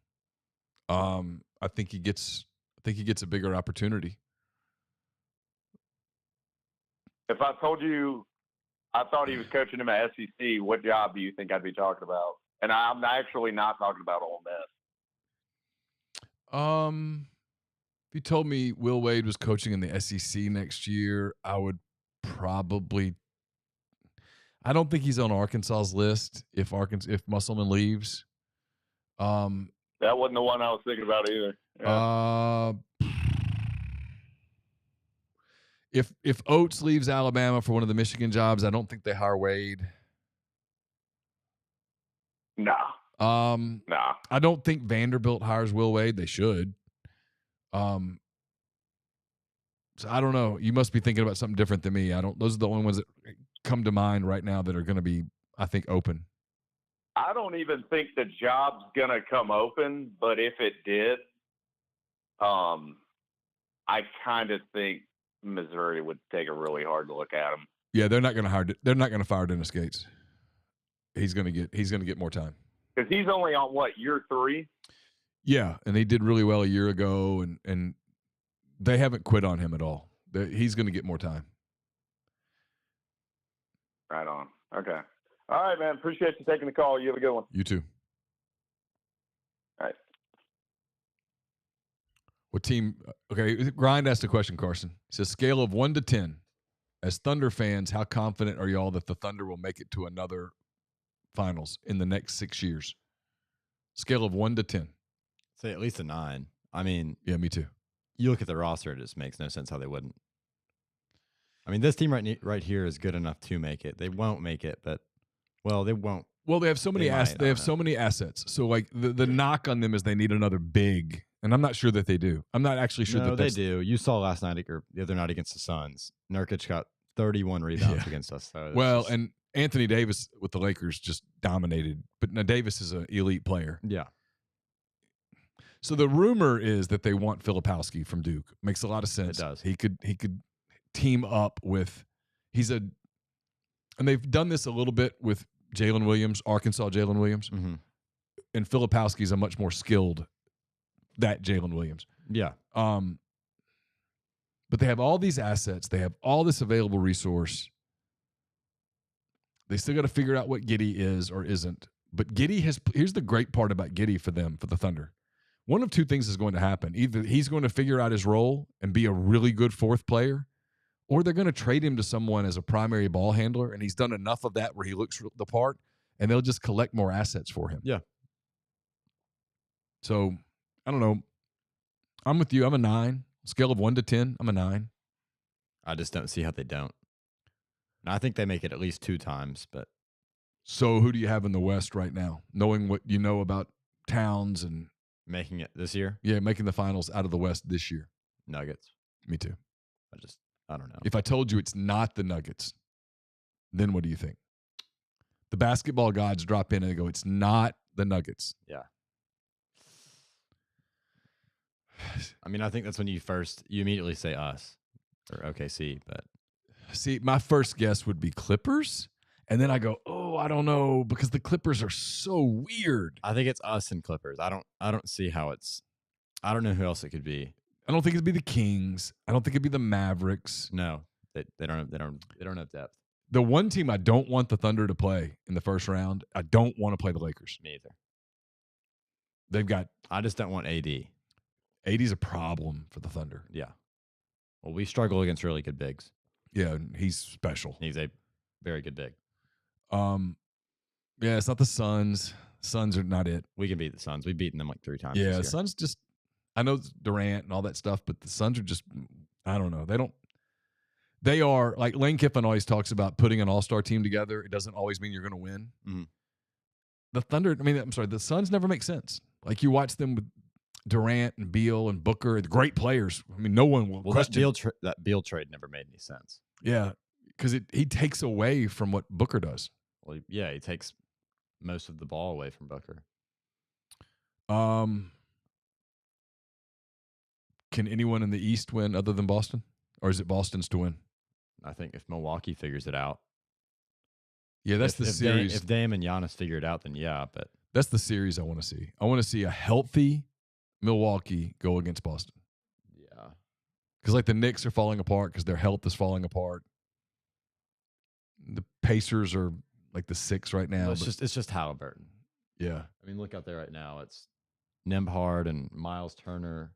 I think he gets a bigger opportunity. If I told you I thought he was coaching him at SEC, what job do you think I'd be talking about? And I'm actually not talking about Ole Miss. If you told me Will Wade was coaching in the SEC next year, I would probably. I don't think he's on Arkansas's list if Musselman leaves. That wasn't the one I was thinking about either. Yeah. If Oates leaves Alabama for one of the Michigan jobs, I don't think they hire Wade. No. I don't think Vanderbilt hires Will Wade. They should. So I don't know. You must be thinking about something different than me. Those are the only ones that come to mind right now that are going to be, I think, open. I don't even think the job's going to come open, but if it did, I kind of think Missouri would take a really hard look at him. Yeah, they're not going to fire Dennis Gates. He's going to get more time. Because he's only on year 3? Yeah, and he did really well a year ago, and they haven't quit on him at all. He's going to get more time. Right on. Okay. All right, man. Appreciate you taking the call. You have a good one. You too. All right. What team? Okay, Grind asked a question, Carson. He says, scale of 1 to 10. As Thunder fans, how confident are y'all that the Thunder will make it to another finals in the next 6 years? Scale of 1 to 10. Say at least a 9. I mean, yeah, me too. You look at the roster, it just makes no sense how they wouldn't. I mean, this team right here is good enough to make it. They won't make it, but they won't. Well, they have so many so many assets. So like the knock on them is they need another big, and I'm not sure that they do. I'm not actually sure that they do. You saw last night or the other night against the Suns. Nurkic got 31 rebounds against us. So and Anthony Davis with the Lakers just dominated. But now Davis is an elite player. Yeah. So the rumor is that they want Filipowski from Duke. Makes a lot of sense. It does. He could team up with. And they've done this a little bit with Jalen Williams, Arkansas Jalen Williams, and Filipowski's a much more skilled that Jalen Williams. Yeah. But they have all these assets. They have all this available resource. They still got to figure out what Giddey is or isn't. But here's the great part about Giddey for the Thunder. One of two things is going to happen. Either he's going to figure out his role and be a really good fourth player, or they're going to trade him to someone as a primary ball handler, and he's done enough of that where he looks the part, and they'll just collect more assets for him. Yeah. So, I don't know. I'm with you. I'm a 9. Scale of 1 to 10, I'm a 9. I just don't see how they don't. And I think they make it at least 2 times, but. So, who do you have in the West right now, knowing what you know about Towns and making it this year? Yeah, making the finals out of the West this year. Nuggets. Me too. I don't know. If I told you it's not the Nuggets, then what do you think? The basketball gods drop in and they go, it's not the Nuggets. Yeah. I mean, I think that's when you immediately say us or OKC, but. See, my first guess would be Clippers. And then I go, oh, I don't know, because the Clippers are so weird. I think it's us and Clippers. I don't see how I don't know who else it could be. I don't think it'd be the Kings. I don't think it'd be the Mavericks. No, they don't have depth. The one team I don't want the Thunder to play in the first round, I don't want to play the Lakers. Me either. I just don't want AD. AD's a problem for the Thunder. Yeah. Well, we struggle against really good bigs. Yeah, he's special. He's a very good big. Yeah, it's not the Suns. Suns are not it. We can beat the Suns. We've beaten them like 3 times Yeah, this year. Suns just. I know it's Durant and all that stuff, but the Suns are just. I don't know. They don't. They are like Lane Kiffin always talks about putting an all-star team together. It doesn't always mean you're going to win. Mhm. The Thunder. I mean, I'm sorry. The Suns never make sense. Like you watch them with Durant and Beal and Booker, the great players. I mean, no one will Well, question. that Beal trade never made any sense. Yeah, because he takes away from what Booker does. Well, yeah, he takes most of the ball away from Booker. Can anyone in the East win other than Boston? Or is it Boston's to win? I think if Milwaukee figures it out. Yeah, that's the series. If Dame and Giannis figure it out, then yeah, but that's the series I want to see. I want to see a healthy Milwaukee go against Boston. Yeah. Because like the Knicks are falling apart because their health is falling apart. The Pacers are like the 6 right now. Well, it's just Halliburton. Yeah. I mean, look out there right now. It's Nembhard and Miles Turner.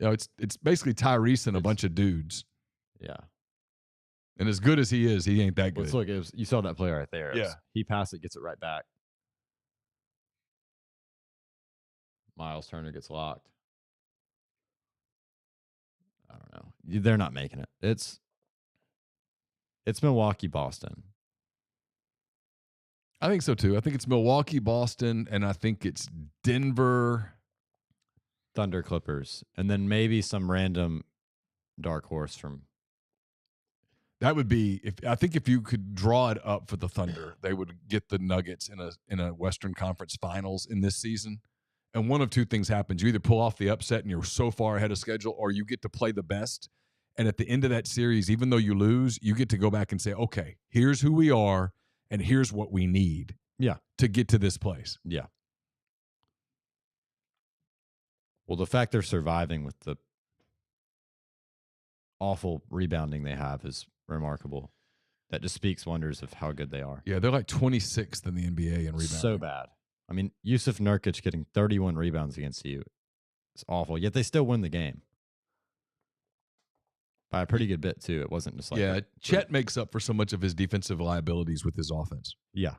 It's basically Tyrese and a bunch of dudes. Yeah. And as good as he is, he ain't that good. Look, you saw that play right there. Yeah. He passed it, gets it right back. Miles Turner gets locked. I don't know. They're not making it. It's Milwaukee, Boston. I think so too. I think it's Milwaukee, Boston, and I think it's Denver, Thunder, Clippers, and then maybe some random dark horse from. That would be if you could draw it up for the Thunder, they would get the Nuggets in a Western Conference Finals in this season. And one of two things happens: you either pull off the upset and you're so far ahead of schedule, or you get to play the best. And at the end of that series, even though you lose, you get to go back and say, "Okay, here's who we are, and here's what we need." Yeah. To get to this place. Yeah. Well, the fact they're surviving with the awful rebounding they have is remarkable. That just speaks wonders of how good they are. Yeah, they're like 26th in the NBA in rebounding. So bad. I mean, Yusuf Nurkic getting 31 rebounds against you. It's awful. Yet they still win the game. By a pretty good bit, too. It wasn't just like... Chet makes up for so much of his defensive liabilities with his offense. Yeah.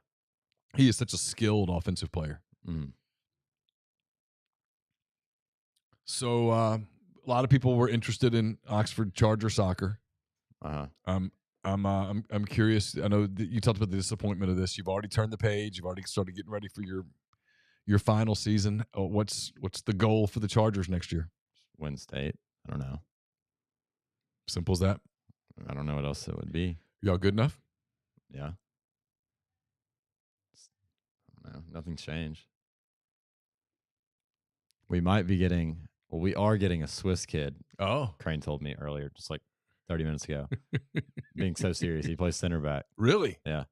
He is such a skilled offensive player. Mm-hmm. So a lot of people were interested in Oxford Charger soccer. Uh-huh. I'm curious. I know that you talked about the disappointment of this. You've already turned the page. You've already started getting ready for your final season. What's the goal for the Chargers next year? Win state. I don't know. Simple as that. I don't know what else it would be. Y'all good enough? Yeah. I don't know. Nothing's changed. We might be getting... Well, we are getting a Swiss kid. Oh. Crane told me earlier, just like 30 minutes ago. Being so serious. He plays center back. Really? Yeah.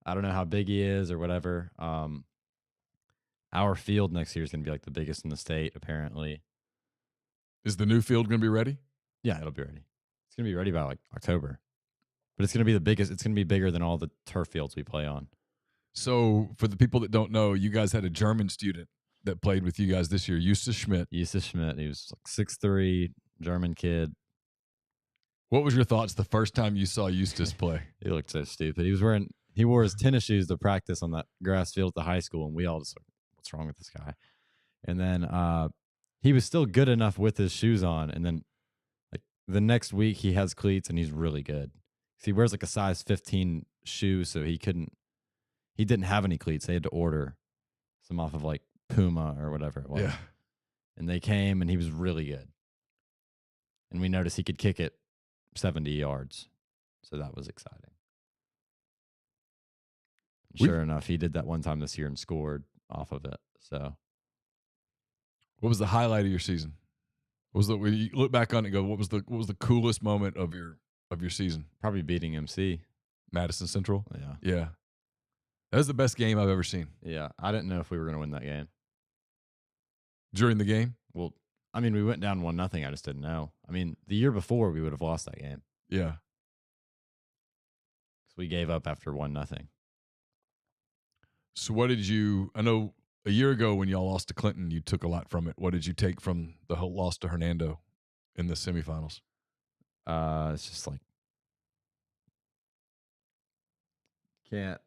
I don't know how big he is or whatever. Our field next year is going to be like the biggest in the state, apparently. Is the new field going to be ready? Yeah, it'll be ready. It's going to be ready by like October. But it's going to be the biggest. It's going to be bigger than all the turf fields we play on. So for the people that don't know, you guys had a German student that played with you guys this year, Eustace Schmidt. He was like 6'3", German kid. What was your thoughts the first time you saw Eustace play? He looked so stupid. He wore his tennis shoes to practice on that grass field at the high school, and we all just like, what's wrong with this guy? And then he was still good enough with his shoes on, and then like the next week he has cleats and he's really good. He wears like a size 15 shoe, so he didn't have any cleats. They had to order some off of like Puma or whatever it was. Yeah. And they came and he was really good. And we noticed he could kick it 70 yards. So that was exciting. Sure enough, he did that one time this year and scored off of it. So what was the highlight of your season? When you look back on it and go, what was the coolest moment of your season? Probably beating MC. Madison Central? Yeah. Yeah. That was the best game I've ever seen. Yeah. I didn't know if we were going to win that game. During the game? Well, I mean, we went down 1-0. I just didn't know. I mean, the year before, we would have lost that game. Yeah. So we gave up after 1-0. So I know a year ago when y'all lost to Clinton, you took a lot from it. What did you take from the whole loss to Hernando in the semifinals? It's just like can't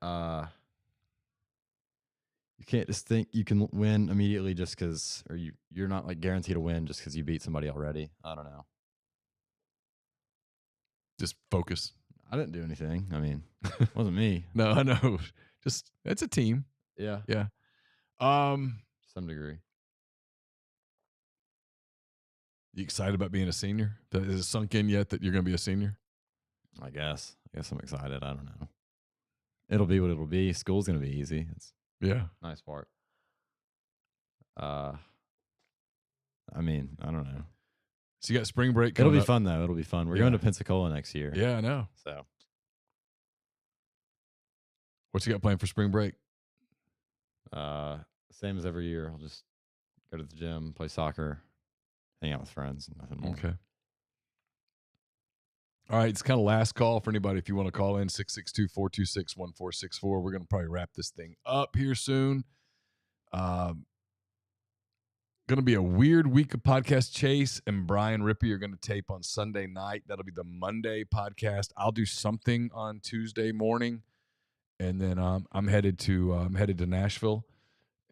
you can't just think you can win immediately just because, or you're not like guaranteed to win just because you beat somebody already. I don't know. Just focus. I didn't do anything. I mean, it wasn't me. No, I know. Just it's a team. Yeah, Yeah. some degree. You excited about being a senior? Is it sunk in yet that you're going to be a senior? I guess I'm excited. I don't know. It'll be what it'll be. School's gonna be easy. It's Yeah. nice part. I mean, I don't know. So you got spring break It'll coming be up. fun though. It'll be fun. We're Yeah. going to Pensacola next year. Yeah, I know. So What you got planned for spring break? same as every year. I'll just go to the gym, play soccer, hang out with friends, and nothing more. Okay. All right, it's kind of last call for anybody if you want to call in 662-426-1464. We're going to probably wrap this thing up here soon. Going to be a weird week of podcast. Chase and Brian Rippey are going to tape on Sunday night. That'll be the Monday podcast. I'll do something on Tuesday morning, and then I'm headed to Nashville.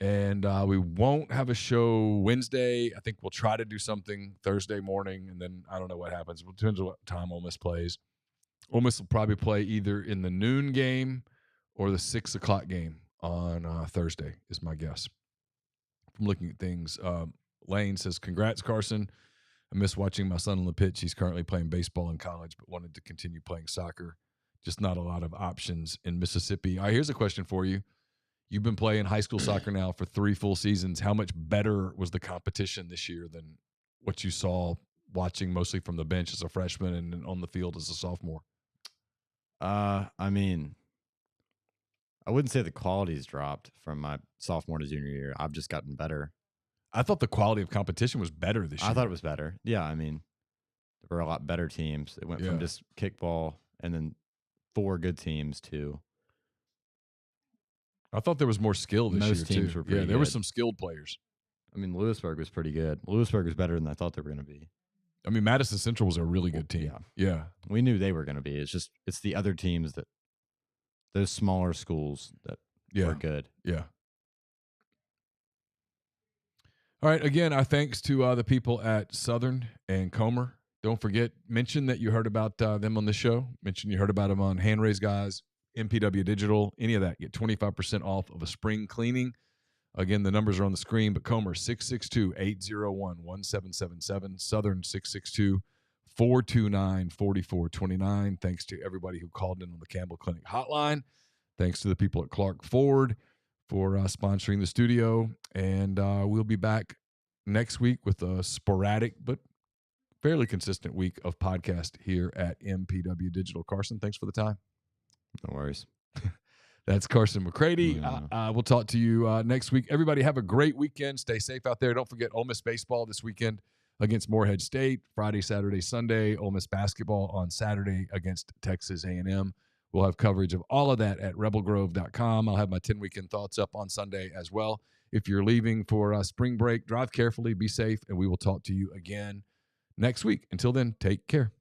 And we won't have a show Wednesday. I think we'll try to do something Thursday morning, and then I don't know what happens. It depends on what time Ole Miss plays. Ole Miss will probably play either in the noon game or the 6 o'clock game on Thursday, is my guess. From looking at things, Lane says, "Congrats, Carson. I miss watching my son on the pitch. He's currently playing baseball in college, but wanted to continue playing soccer. Just not a lot of options in Mississippi." All right, here's a question for you. You've been playing high school soccer now for 3 full seasons. How much better was the competition this year than what you saw watching mostly from the bench as a freshman and on the field as a sophomore? I mean, I wouldn't say the quality's dropped from my sophomore to junior year. I've just gotten better. I thought the quality of competition was better this year. I thought it was better. Yeah, I mean, there were a lot better teams. It went from just kickball and then 4 good teams to I thought there was more skill this most year, teams too. were pretty there were good. some skilled players. I mean, Lewisburg was pretty good. Lewisburg was better than I thought they were going to be. I mean, Madison Central was a really good team. Yeah. We knew they were going to be. It's the other teams that those smaller schools that were good. Yeah. All right. Again, our thanks to the people at Southern and Comer. Don't forget, mention that you heard about them on the show. Mention you heard about them on Hand Raise Guys, MPW Digital, any of that. Get 25% off of a spring cleaning. Again, the numbers are on the screen, but Comer 662-801-1777, Southern 662-429-4429. Thanks to everybody who called in on the Campbell Clinic hotline. Thanks to the people at Clark Ford for sponsoring the studio. And we'll be back next week with a sporadic but fairly consistent week of podcast here at MPW Digital. Carson, thanks for the time. No worries. That's Carson McCready. We'll talk to you next week. Everybody have a great weekend. Stay safe out there. Don't forget Ole Miss baseball this weekend against Morehead State. Friday, Saturday, Sunday. Ole Miss basketball on Saturday against Texas A&M. We'll have coverage of all of that at rebelgrove.com. I'll have my 10 weekend thoughts up on Sunday as well. If you're leaving for spring break, drive carefully, be safe, and we will talk to you again next week. Until then, take care.